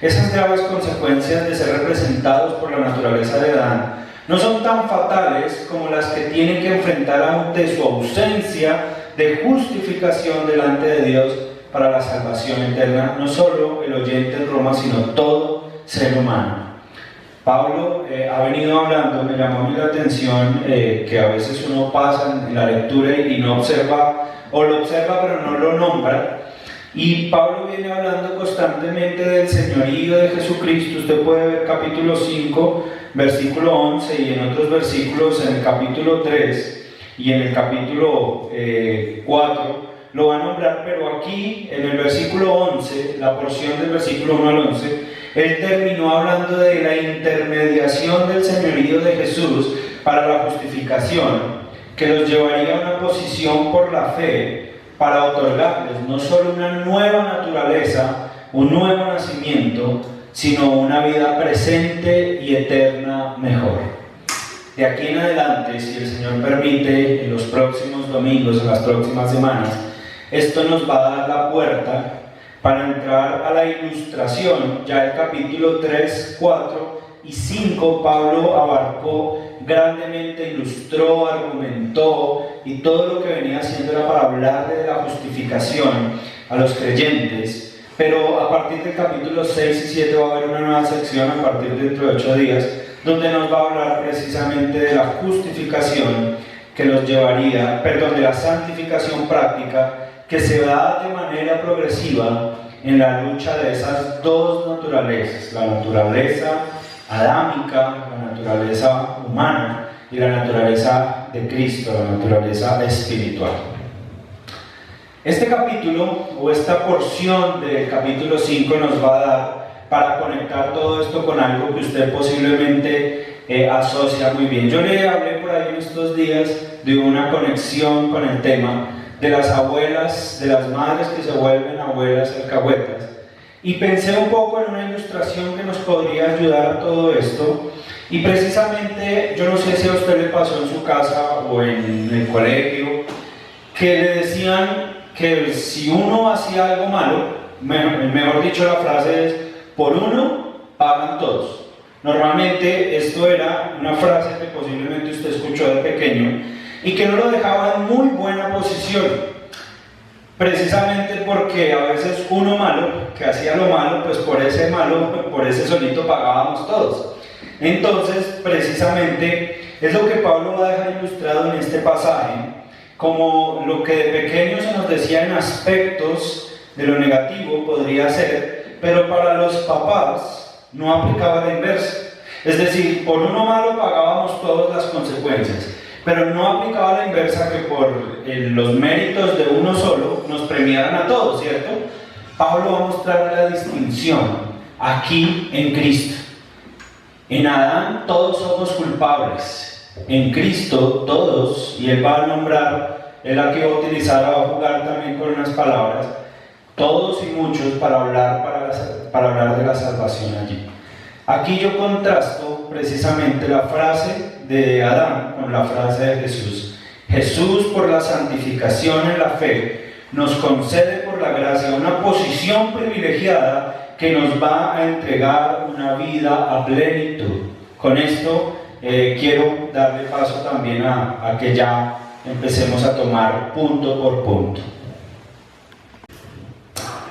Esas graves consecuencias de ser representados por la naturaleza de Adán no son tan fatales como las que tienen que enfrentar ante su ausencia de justificación delante de Dios para la salvación eterna, no solo el oyente en Roma, sino todo ser humano. Pablo ha venido hablando, me llamó a mí la atención que a veces uno pasa en la lectura y no observa, o lo observa pero no lo nombra. Y Pablo viene hablando constantemente del señorío de Jesucristo. Usted puede ver capítulo 5, versículo 11, y en otros versículos, en el capítulo 3 y en el capítulo 4, lo va a nombrar, pero aquí, en el versículo 11, la porción del versículo 1 al 11, él terminó hablando de la intermediación del señorío de Jesús para la justificación, que los llevaría a una posición por la fe, para otorgarles no solo una nueva naturaleza, un nuevo nacimiento, sino una vida presente y eterna mejor. de aquí en adelante, si el Señor permite, en los próximos domingos, en las próximas semanas, esto nos va a dar la puerta para entrar a la ilustración. Ya el capítulo 3, 4 y 5, Pablo abarcó grandemente, ilustró, argumentó, y todo lo que venía haciendo era para hablar de la justificación a los creyentes. Pero a partir del capítulo 6 y 7 va a haber una nueva sección a partir de dentro de 8 días, donde nos va a hablar precisamente de la justificación que los llevaría, de la santificación práctica que se da de manera progresiva en la lucha de esas dos naturalezas, la naturaleza adámica, la naturaleza humana y la naturaleza de Cristo, la naturaleza espiritual. Este capítulo o esta porción del capítulo 5 nos va a dar para conectar todo esto con algo que usted posiblemente asocia muy bien. Yo le hablé por ahí en estos días de una conexión con el tema de las abuelas, de las madres que se vuelven abuelas alcahuetas, y pensé un poco en una ilustración que nos podría ayudar a todo esto. Y precisamente, yo no sé si a usted le pasó en su casa o en el colegio, que le decían que si uno hacía algo malo, mejor dicho, la frase es: por uno pagan todos. Normalmente esto era una frase que posiblemente usted escuchó de pequeño y que no lo dejaba en muy buena posición, precisamente porque a veces uno malo, que hacía lo malo, pues por ese solito pagábamos todos. Entonces, precisamente es lo que Pablo va a dejar ilustrado en este pasaje, como lo que de pequeño se nos decía en aspectos de lo negativo podría ser, pero para los papás no aplicaba la inversa. Es decir, por uno malo pagábamos todas las consecuencias, pero no aplicaba la inversa, que por los méritos de uno solo nos premiaran a todos, ¿cierto? Pablo va a mostrar la distinción aquí en Cristo. En Adán todos somos culpables, en Cristo todos, y él va a nombrar, él aquí va a utilizar, va a jugar también con unas palabras, todos y muchos, para hablar de la salvación allí. Aquí yo contrasto precisamente la frase de Adán con la frase de Jesús. Jesús, por la santificación en la fe, nos concede por la gracia una posición privilegiada que nos va a entregar una vida a plenitud. Con esto quiero darle paso también a que ya empecemos a tomar punto por punto.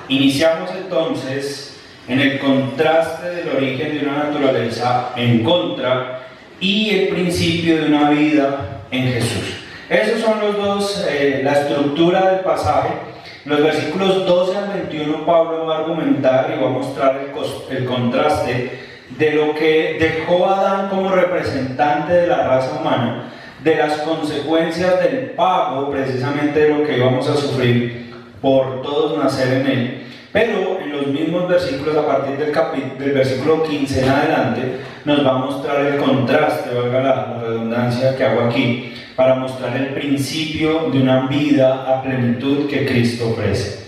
Iniciamos entonces en el contraste del origen de una naturaleza en contra y el principio de una vida en Jesús. Esos son los dos, la estructura del pasaje. En los versículos 12 al 21 Pablo va a argumentar y va a mostrar el contraste de lo que dejó Adán como representante de la raza humana, de las consecuencias del pago, precisamente de lo que íbamos a sufrir por todos nacer en él. Pero en los mismos versículos, a partir del versículo 15 en adelante, nos va a mostrar el contraste, valga la redundancia que hago aquí, para mostrar el principio de una vida a plenitud que Cristo ofrece.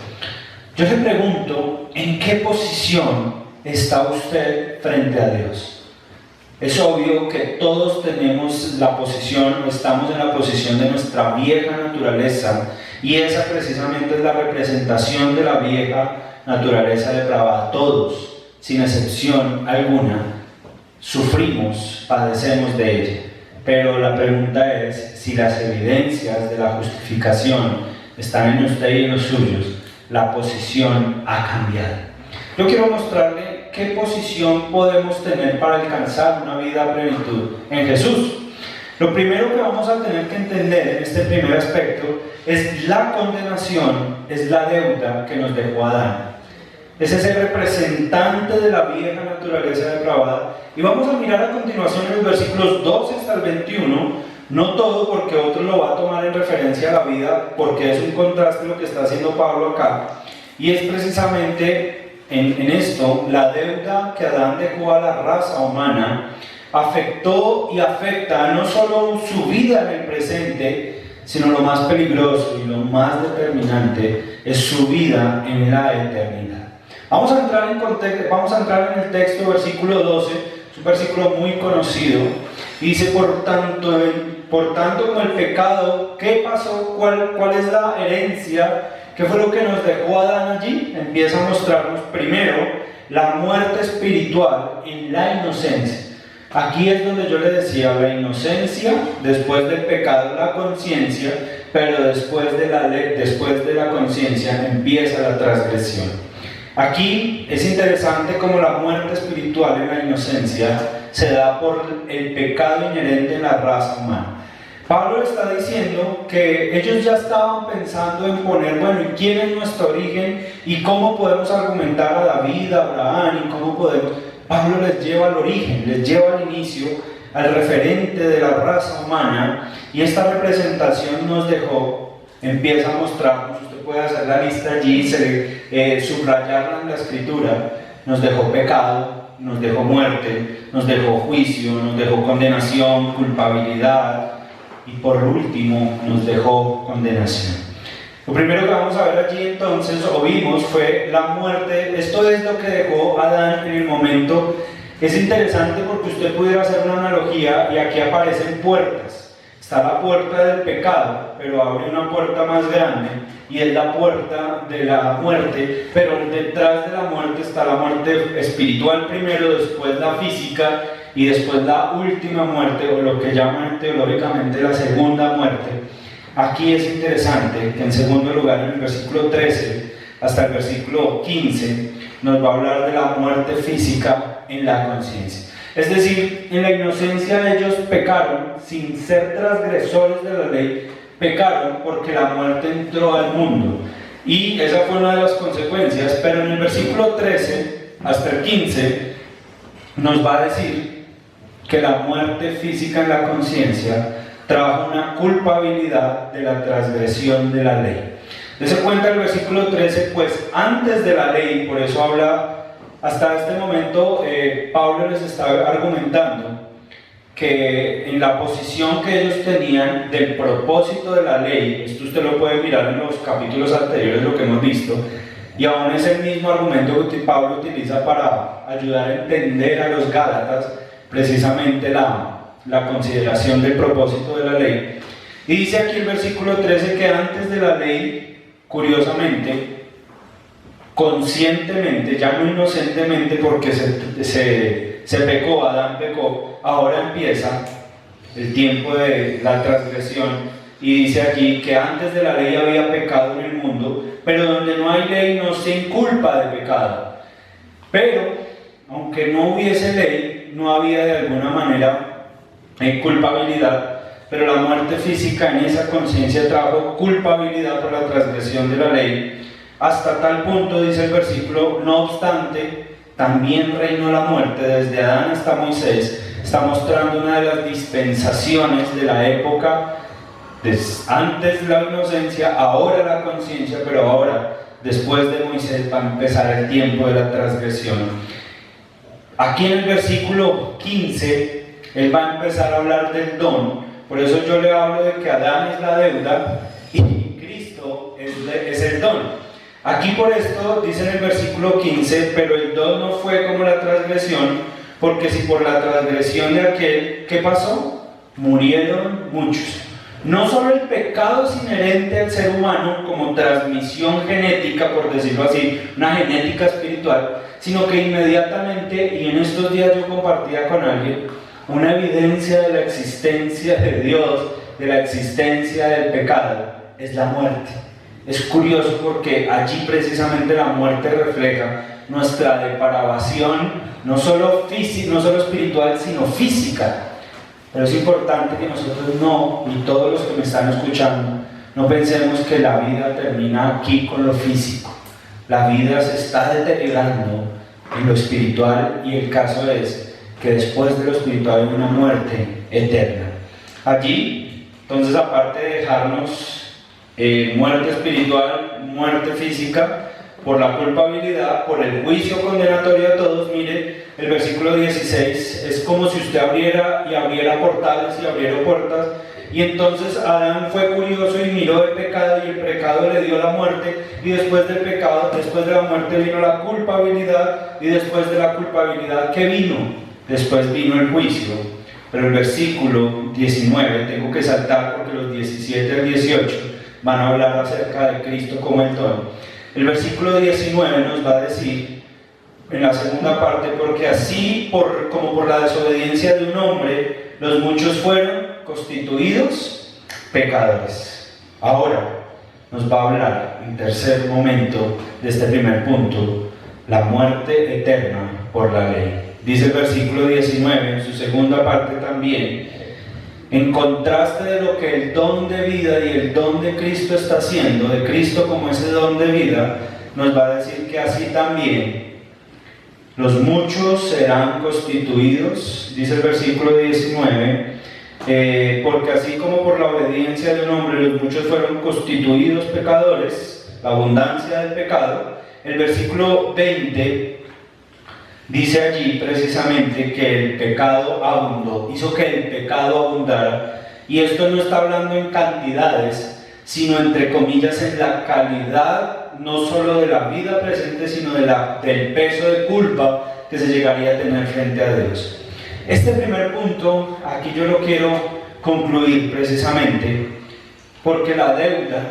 Yo le pregunto, ¿en qué posición está usted frente a Dios? Es obvio que todos tenemos la posición, estamos en la posición de nuestra vieja naturaleza, y esa precisamente es la representación de la vieja naturaleza depravada. Todos, sin excepción alguna, sufrimos, padecemos de ella. Pero la pregunta es si las evidencias de la justificación están en usted y en los suyos. La posición ha cambiado. Yo quiero mostrarle qué posición podemos tener para alcanzar una vida a plenitud en Jesús. Lo primero que vamos a tener que entender en este primer aspecto es la condenación, es la deuda que nos dejó Adán. Es ese representante de la vieja naturaleza depravada. Y vamos a mirar a continuación en los versículos 12 hasta el 21, no todo, porque otro lo va a tomar en referencia a la vida, porque es un contraste lo que está haciendo Pablo acá. Y es precisamente en esto, la deuda que Adán dejó a la raza humana afectó y afecta no solo su vida en el presente, sino lo más peligroso y lo más determinante es su vida en la eternidad. Vamos a entrar en el texto, versículo 12, es un versículo muy conocido, Y dice, por tanto como el pecado, ¿qué pasó? ¿Cuál es la herencia? ¿Qué fue lo que nos dejó Adán allí? Empieza a mostrarnos primero la muerte espiritual en la inocencia. Aquí es donde yo le decía, la inocencia, después del pecado la conciencia, pero después de la ley, después de la conciencia empieza la transgresión. Aquí es interesante cómo la muerte espiritual en la inocencia se da por el pecado inherente en la raza humana. Pablo está diciendo que ellos ya estaban pensando en poner, bueno, ¿y quién es nuestro origen? ¿Y cómo podemos argumentar a David, a Abraham? ¿Y cómo podemos...? Pablo les lleva al origen, les lleva al inicio, al referente de la raza humana, y esta representación nos dejó, empieza a mostrarnos, usted puede hacer la lista allí, subrayarla en la escritura, nos dejó pecado, nos dejó muerte, nos dejó juicio, nos dejó condenación, culpabilidad, y por último nos dejó condenación. Lo primero que vamos a ver allí entonces, o vimos, fue la muerte. Esto es lo que dejó Adán en el momento. Es interesante porque usted pudiera hacer una analogía y aquí aparecen puertas. Está la puerta del pecado, pero abre una puerta más grande y es la puerta de la muerte, pero detrás de la muerte está la muerte espiritual primero, después la física y después la última muerte, o lo que llaman teológicamente la segunda muerte. Aquí es interesante que en segundo lugar, en el versículo 13 hasta el versículo 15, nos va a hablar de la muerte física en la conciencia. Es decir, en la inocencia ellos pecaron sin ser transgresores de la ley, pecaron porque la muerte entró al mundo. Y esa fue una de las consecuencias, pero en el versículo 13 hasta el 15 nos va a decir que la muerte física en la conciencia trajo una culpabilidad de la transgresión de la ley. Dese cuenta el versículo 13, pues antes de la ley, por eso habla, hasta este momento Pablo les está argumentando que en la posición que ellos tenían del propósito de la ley, esto usted lo puede mirar en los capítulos anteriores, lo que hemos visto, y aún es el mismo argumento que Pablo utiliza para ayudar a entender a los Gálatas precisamente la consideración del propósito de la ley. Y dice aquí el versículo 13 que antes de la ley, curiosamente, conscientemente, ya no inocentemente porque se pecó, Adán pecó, ahora empieza el tiempo de la transgresión, y dice aquí que antes de la ley había pecado en el mundo, pero donde no hay ley no se inculpa de pecado. Pero, aunque no hubiese ley, no había de alguna manera culpabilidad, pero la muerte física en esa conciencia trajo culpabilidad por la transgresión de la ley, hasta tal punto, dice el versículo, no obstante, también reinó la muerte desde Adán hasta Moisés. Está mostrando una de las dispensaciones de la época, antes la inocencia, ahora la conciencia, pero ahora, después de Moisés, va a empezar el tiempo de la transgresión. Aquí en el versículo 15, él va a empezar a hablar del don, por eso yo le hablo de que Adán es la deuda y Cristo es el don. Aquí por esto dice en el versículo 15, pero el don no fue como la transgresión, porque si por la transgresión de aquel, ¿qué pasó? Murieron muchos. No solo el pecado es inherente al ser humano como transmisión genética, por decirlo así, una genética espiritual, sino que inmediatamente, y en estos días yo compartía con alguien, una evidencia de la existencia de Dios, de la existencia del pecado, es la muerte. Es curioso porque allí precisamente la muerte refleja nuestra depravación, no solo espiritual, sino física. Pero es importante que nosotros no, y todos los que me están escuchando, no pensemos que la vida termina aquí con lo físico. La vida se está deteriorando en lo espiritual, y el caso es que después de lo espiritual hay una muerte eterna. Allí, entonces, aparte de dejarnos muerte espiritual, muerte física, por la culpabilidad, por el juicio condenatorio a todos, mire, el versículo 16, es como si usted abriera portales y abriera puertas, y entonces Adán fue curioso y miró el pecado, y el pecado le dio la muerte, y después del pecado, después de la muerte vino la culpabilidad, y después de la culpabilidad, ¿qué vino? Después vino el juicio. pero el versículo 19, tengo que saltar porque los 17 al 18 van a hablar acerca de Cristo como el don. El versículo 19 nos va a decir, en la segunda parte, porque así como por la desobediencia de un hombre, los muchos fueron constituidos pecadores. Ahora nos va a hablar, en tercer momento de este primer punto, la muerte eterna por la ley. Dice el versículo 19, en su segunda parte también, en contraste de lo que el don de vida y el don de Cristo está haciendo, de Cristo como ese don de vida, nos va a decir que así también los muchos serán constituidos, dice el versículo 19, porque así como por la obediencia de un hombre los muchos fueron constituidos pecadores, la abundancia del pecado, el versículo 20 dice allí precisamente que el pecado abundó, hizo que el pecado abundara, y esto no está hablando en cantidades, sino entre comillas en la calidad, no solo de la vida presente, sino del peso de culpa que se llegaría a tener frente a Dios. Este primer punto, aquí yo lo quiero concluir precisamente, porque la deuda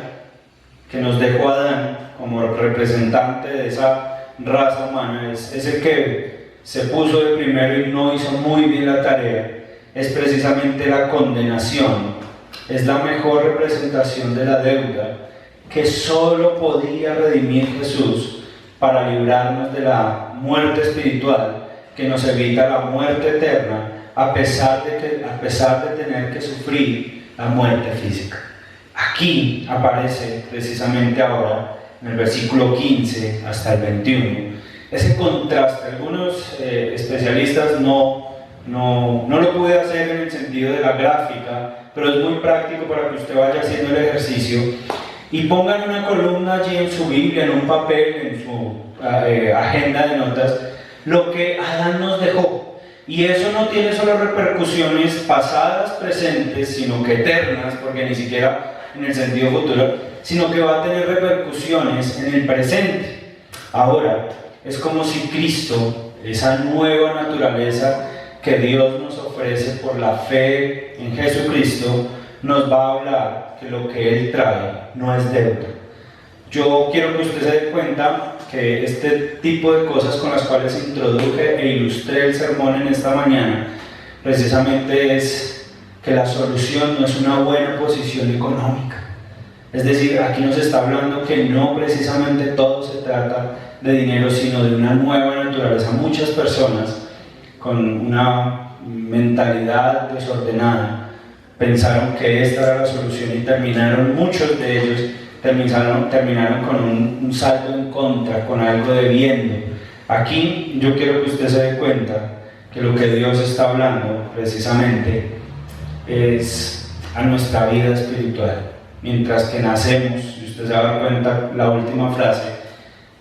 que nos dejó Adán como representante de esa raza humana, es el que se puso de primero y no hizo muy bien la tarea, es precisamente la condenación, es la mejor representación de la deuda que solo podía redimir Jesús para librarnos de la muerte espiritual que nos evita la muerte eterna, a pesar de tener que sufrir la muerte física. Aquí aparece precisamente ahora, en el versículo 15 hasta el 21, ese contraste. Algunos especialistas no lo pude hacer en el sentido de la gráfica, pero es muy práctico para que usted vaya haciendo el ejercicio y pongan una columna allí en su Biblia, en un papel, en su agenda de notas, lo que Adán nos dejó. Y eso no tiene solo repercusiones pasadas, presentes, sino que eternas, porque ni siquiera en el sentido futuro, sino que va a tener repercusiones en el presente. Ahora, es como si Cristo, esa nueva naturaleza que Dios nos ofrece por la fe en Jesucristo, nos va a hablar que lo que Él trae no es deuda. Yo quiero que usted se dé cuenta que este tipo de cosas con las cuales introduje e ilustré el sermón en esta mañana, precisamente es que la solución no es una buena posición económica. Es decir, aquí nos está hablando que no precisamente todo se trata de dinero, sino de una nueva naturaleza. Muchas personas con una mentalidad desordenada pensaron que esta era la solución y terminaron, muchos de ellos terminaron con un saldo en contra, con algo debiendo. Aquí yo quiero que usted se dé cuenta que lo que Dios está hablando precisamente es a nuestra vida espiritual. Mientras que nacemos, si usted se da cuenta, la última frase,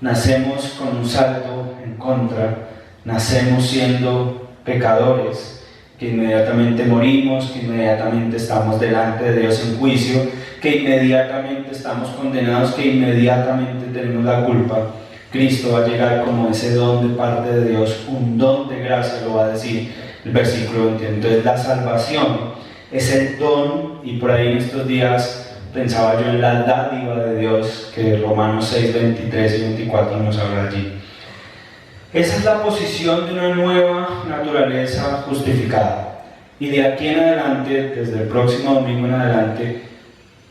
nacemos con un saldo en contra, nacemos siendo pecadores, que inmediatamente morimos, que inmediatamente estamos delante de Dios en juicio, que inmediatamente estamos condenados, que inmediatamente tenemos la culpa. Cristo va a llegar como ese don de parte de Dios, un don de gracia, lo va a decir el versículo 20. Entonces la salvación es el don, y por ahí en estos días pensaba yo en la dádiva de Dios, que Romanos 6, 23 y 24 nos habla allí. Esa es la posición de una nueva naturaleza justificada. Y de aquí en adelante, desde el próximo domingo en adelante,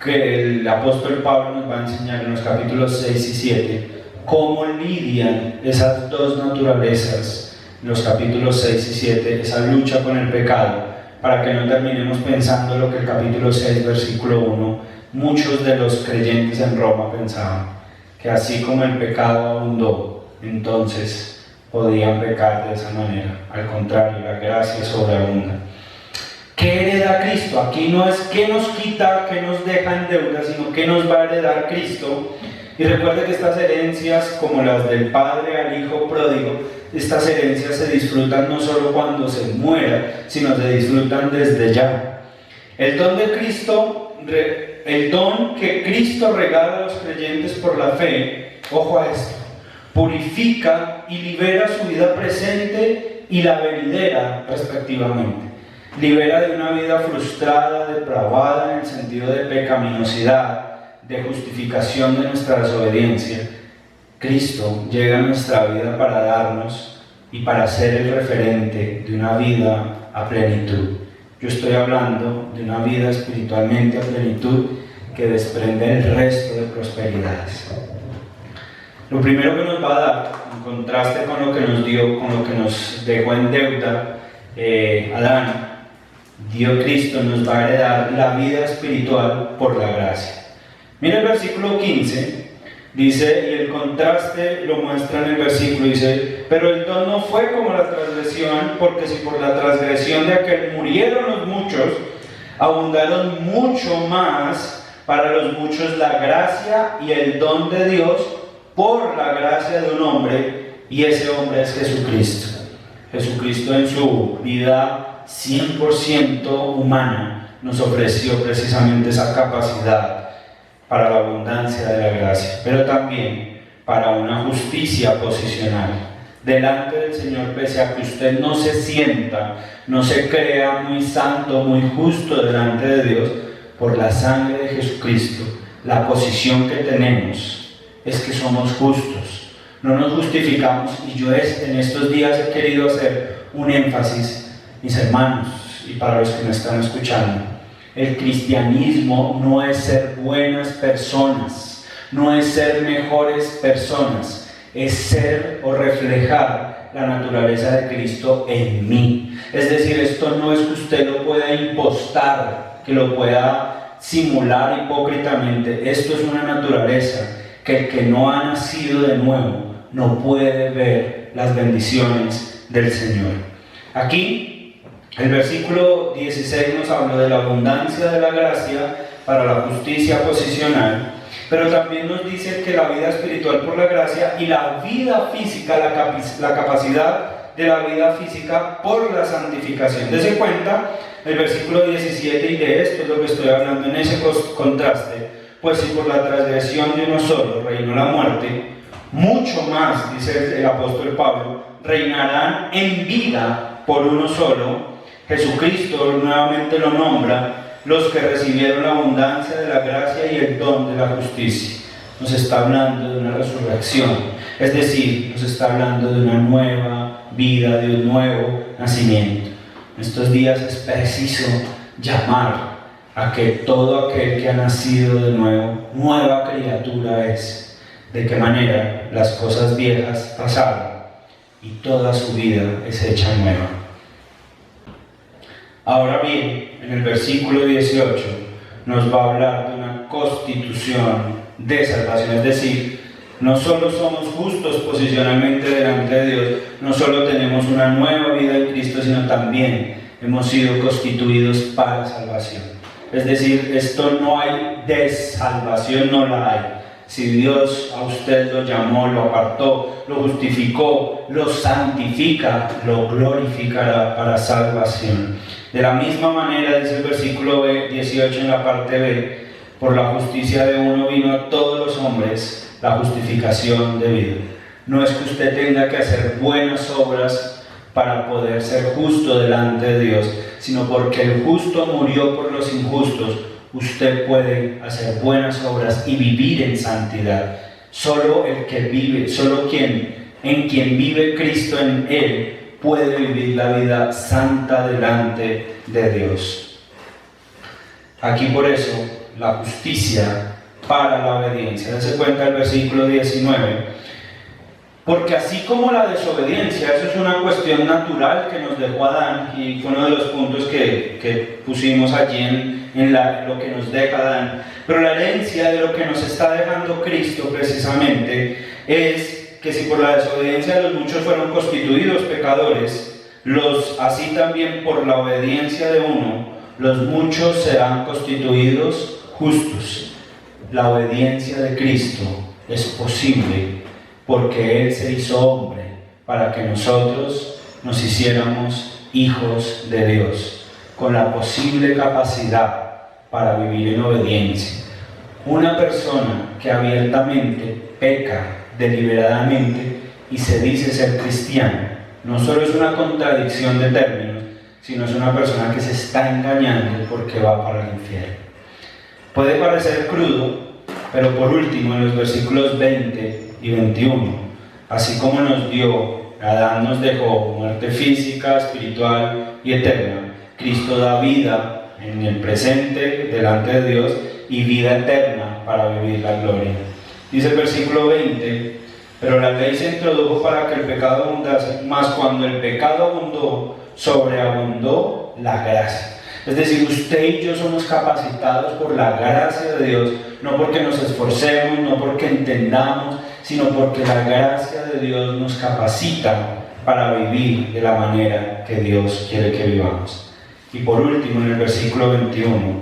que el apóstol Pablo nos va a enseñar en los capítulos 6 y 7 cómo lidian esas dos naturalezas, en los capítulos 6 y 7, esa lucha con el pecado, para que no terminemos pensando lo que el capítulo 6, versículo 1, muchos de los creyentes en Roma pensaban, que así como el pecado abundó, entonces podían pecar de esa manera. Al contrario, la gracia sobreabunda. ¿Qué hereda Cristo? Aquí no es qué nos quita, qué nos deja en deuda, sino qué nos va a heredar Cristo. Y recuerde que estas herencias, como las del padre al hijo pródigo, estas herencias se disfrutan no solo cuando se muera, sino se disfrutan desde ya. El don de Cristo, el don que Cristo regala a los creyentes por la fe, ojo a esto, purifica y libera su vida presente y la venidera respectivamente. libera de una vida frustrada, depravada en el sentido de pecaminosidad, de justificación de nuestra desobediencia. Cristo llega a nuestra vida para darnos y para ser el referente de una vida a plenitud. Yo estoy hablando de una vida espiritualmente a plenitud que desprende el resto de prosperidades. Lo primero que nos va a dar, en contraste con lo que nos dio, con lo que nos dejó en deuda Adán, Cristo nos va a heredar la vida espiritual por la gracia. Mira el versículo 15, dice, y el contraste lo muestra en el versículo, dice, pero el don no fue como la transgresión, porque si por la transgresión de aquel murieron los muchos, abundaron mucho más para los muchos la gracia y el don de Dios por la gracia de un hombre, y ese hombre es Jesucristo. Jesucristo en su vida 100% humana nos ofreció precisamente esa capacidad para la abundancia de la gracia, pero también para una justicia posicional delante del Señor, pese a que usted no se sienta, no se crea muy santo, muy justo delante de Dios. Por la sangre de Jesucristo, la posición que tenemos es que somos justos, no nos justificamos. Y yo en estos días he querido hacer un énfasis, mis hermanos, y para los que me están escuchando: el cristianismo no es ser buenas personas, no es ser mejores personas, es ser o reflejar la naturaleza de Cristo en mí. Es decir, esto no es que usted lo pueda impostar, que lo pueda simular hipócritamente. Esto es una naturaleza que el que no ha nacido de nuevo no puede ver las bendiciones del Señor. Aquí el versículo 16 nos habla de la abundancia de la gracia para la justicia posicional, pero también nos dice que la vida espiritual por la gracia y la vida física, la capacidad de la vida física por la santificación. Dese cuenta el versículo 17, y de esto es lo que estoy hablando en ese contraste. Pues si por la transgresión de uno solo reinó la muerte, mucho más, dice el apóstol Pablo, reinarán en vida por uno solo. Jesucristo nuevamente lo nombra, los que recibieron la abundancia de la gracia y el don de la justicia. Nos está hablando de una resurrección, es decir, nos está hablando de una nueva vida, de un nuevo nacimiento. En estos días es preciso llamar a que todo aquel que ha nacido de nuevo, nueva criatura es. ¿De qué manera? Las cosas viejas pasaron y toda su vida es hecha nueva. Ahora bien, en el versículo 18 nos va a hablar de una constitución de salvación, es decir, no solo somos justos posicionalmente delante de Dios, no solo tenemos una nueva vida en Cristo, sino también hemos sido constituidos para salvación. Es decir, esto no hay salvación, no la hay. Si Dios a usted lo llamó, lo apartó, lo justificó, lo santifica, lo glorificará para salvación. De la misma manera, dice el versículo 18 en la parte B, por la justicia de uno vino a todos los hombres la justificación de vida. No es que usted tenga que hacer buenas obras para poder ser justo delante de Dios, sino porque el justo murió por los injustos, usted puede hacer buenas obras y vivir en santidad. Solo el que vive, en quien vive Cristo en él, puede vivir la vida santa delante de Dios. Aquí por eso la justicia para la obediencia. Dense cuenta el versículo 19. Porque así como la desobediencia, eso es una cuestión natural que nos dejó Adán, y fue uno de los puntos que pusimos allí en lo que nos deja Adán. Pero la herencia de lo que nos está dejando Cristo precisamente es que si por la desobediencia de los muchos fueron constituidos pecadores, así también por la obediencia de uno, los muchos serán constituidos justos. La obediencia de Cristo es posible porque Él se hizo hombre para que nosotros nos hiciéramos hijos de Dios, con la posible capacidad para vivir en obediencia. Una persona que abiertamente peca deliberadamente y se dice ser cristiano, no solo es una contradicción de términos, sino es una persona que se está engañando porque va para el infierno. Puede parecer crudo, pero por último, en los versículos 20 y 21, así como Adán nos dejó muerte física, espiritual y eterna, Cristo da vida en el presente delante de Dios y vida eterna para vivir la gloria. Dice el versículo 20, pero la ley se introdujo para que el pecado abundase, mas cuando el pecado abundó, sobreabundó la gracia. Es decir, usted y yo somos capacitados por la gracia de Dios, no porque nos esforcemos, no porque entendamos, sino porque la gracia de Dios nos capacita para vivir de la manera que Dios quiere que vivamos. Y por último, en el versículo 21,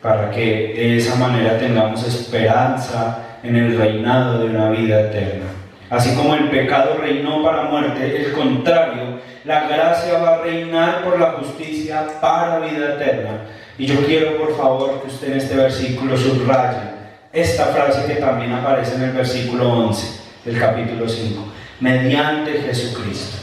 para que de esa manera tengamos esperanza en el reinado de una vida eterna. Así como el pecado reinó para muerte, el contrario, la gracia va a reinar por la justicia para vida eterna. Y yo quiero, por favor, que usted en este versículo subraye esta frase que también aparece en el versículo 11 del capítulo 5, mediante Jesucristo.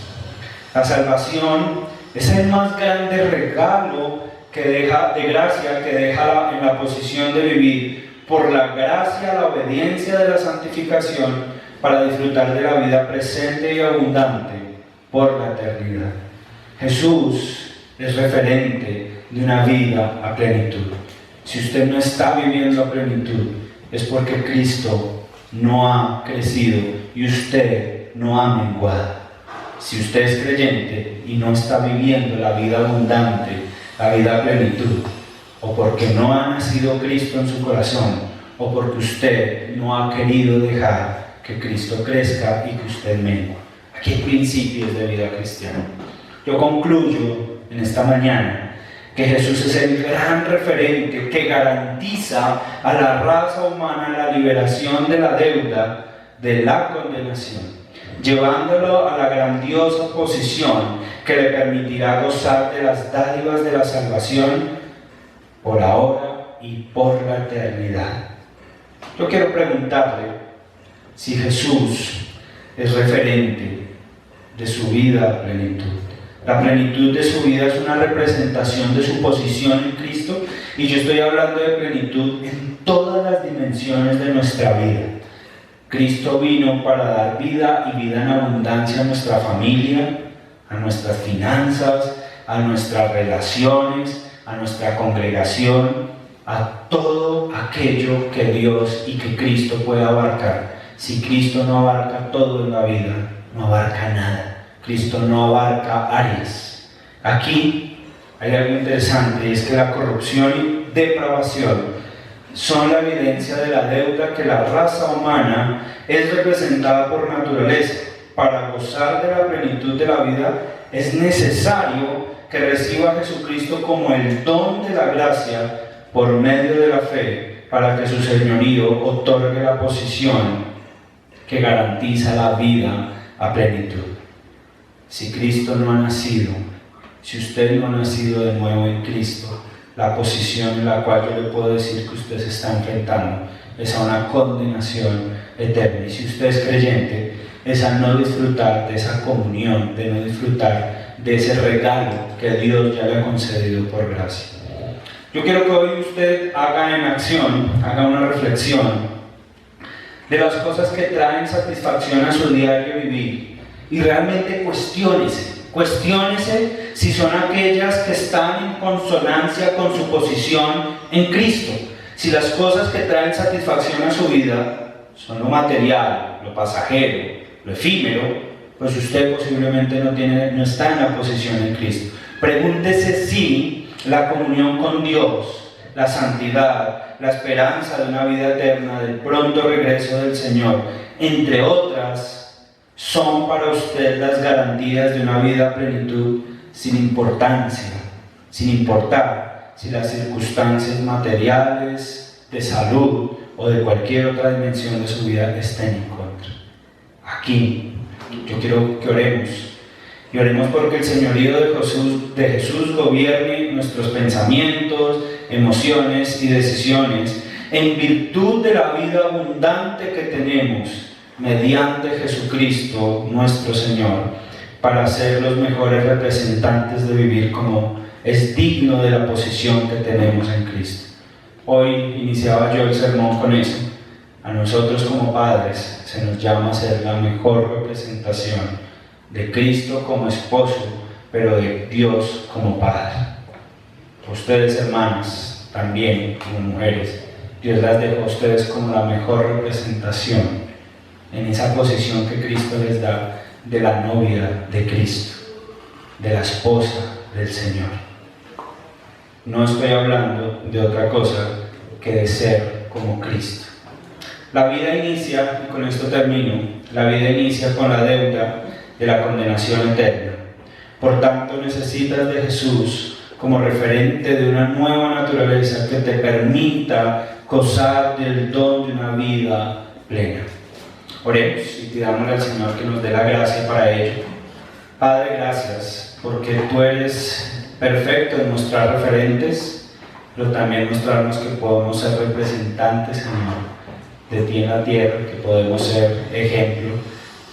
La salvación es el más grande regalo de gracia que deja en la posición de vivir por la gracia, la obediencia de la santificación para disfrutar de la vida presente y abundante por la eternidad. Jesús es referente de una vida a plenitud. Si usted no está viviendo a plenitud, es porque Cristo no ha crecido y usted no ha menguado. Si usted es creyente y no está viviendo la vida abundante, la vida a plenitud, o porque no ha nacido Cristo en su corazón, o porque usted no ha querido dejar que Cristo crezca y que usted mengua. Aquí hay principios de vida cristiana. Yo concluyo en esta mañana que Jesús es el gran referente que garantiza a la raza humana la liberación de la deuda de la condenación, llevándolo a la grandiosa posición que le permitirá gozar de las dádivas de la salvación por ahora y por la eternidad. Yo quiero preguntarle si Jesús es referente de su vida a plenitud. La plenitud de su vida es una representación de su posición en Cristo, y yo estoy hablando de plenitud en todas las dimensiones de nuestra vida. Cristo vino para dar vida y vida en abundancia a nuestra familia, a nuestras finanzas, a nuestras relaciones, a nuestra congregación, a todo aquello que Dios y que Cristo puede abarcar. Si Cristo no abarca todo en la vida, no abarca nada. Cristo no abarca áreas. Aquí hay algo interesante, y es que la corrupción y depravación son la evidencia de la deuda que la raza humana es representada por naturaleza. Para gozar de la plenitud de la vida es necesario que reciba a Jesucristo como el don de la gracia por medio de la fe, para que su señorío otorgue la posición que garantiza la vida a plenitud. Si Cristo no ha nacido, si usted no ha nacido de nuevo en Cristo, la posición en la cual yo le puedo decir que usted se está enfrentando es a una condenación eterna. Y si usted es creyente, es a no disfrutar de esa comunión, de no disfrutar de ese regalo que Dios ya le ha concedido por gracia. Yo quiero que hoy usted haga en acción, haga una reflexión de las cosas que traen satisfacción a su diario vivir, y realmente cuestiónese si son aquellas que están en consonancia con su posición en Cristo. Si las cosas que traen satisfacción a su vida son lo material, lo pasajero, lo efímero, pues usted posiblemente no está en la posición en Cristo. Pregúntese si la comunión con Dios, la santidad, la esperanza de una vida eterna, del pronto regreso del Señor, entre otras, son para usted las garantías de una vida a plenitud sin importancia, sin importar si las circunstancias materiales, de salud o de cualquier otra dimensión de su vida estén en contra. Aquí yo quiero que oremos, y oremos porque el señorío de Jesús gobierne nuestros pensamientos, emociones y decisiones en virtud de la vida abundante que tenemos mediante Jesucristo nuestro Señor, para ser los mejores representantes de vivir como es digno de la posición que tenemos en Cristo. Hoy iniciaba yo el sermón con eso. A nosotros como padres se nos llama a ser la mejor representación de Cristo como esposo, pero de Dios como Padre. Ustedes, hermanas, también como mujeres, Dios las dejó a ustedes como la mejor representación en esa posición que Cristo les da de la novia de Cristo, de la esposa del Señor. No estoy hablando de otra cosa que de ser como Cristo. La vida inicia, y con esto termino, la vida inicia con la deuda de la condenación eterna. Por tanto, necesitas de Jesús como referente de una nueva naturaleza que te permita gozar del don de una vida plena. Oremos y pidámosle al Señor que nos dé la gracia para ello. Padre, gracias, porque tú eres perfecto en mostrar referentes, pero también mostrarnos que podemos ser representantes, Señor, de ti en la tierra, que podemos ser ejemplo,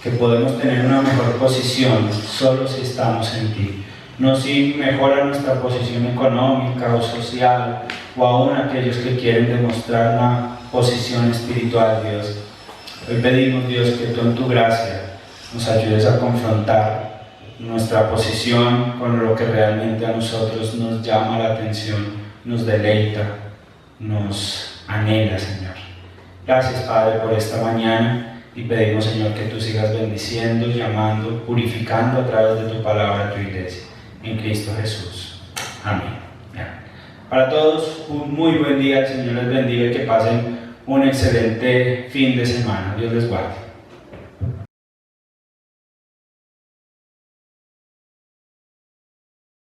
que podemos tener una mejor posición solo si estamos en ti. No si mejora nuestra posición económica o social, o aún aquellos que quieren demostrar una posición espiritual, Dios. Hoy pedimos, Dios, que tú en tu gracia nos ayudes a confrontar nuestra posición con lo que realmente a nosotros nos llama la atención, nos deleita, nos anhela, Señor. Gracias, Padre, por esta mañana y pedimos, Señor, que tú sigas bendiciendo, llamando, purificando a través de tu palabra a tu iglesia. En Cristo Jesús. Amén. Para todos, un muy buen día. El Señor les bendiga y que pasen un excelente fin de semana. Dios les guarde.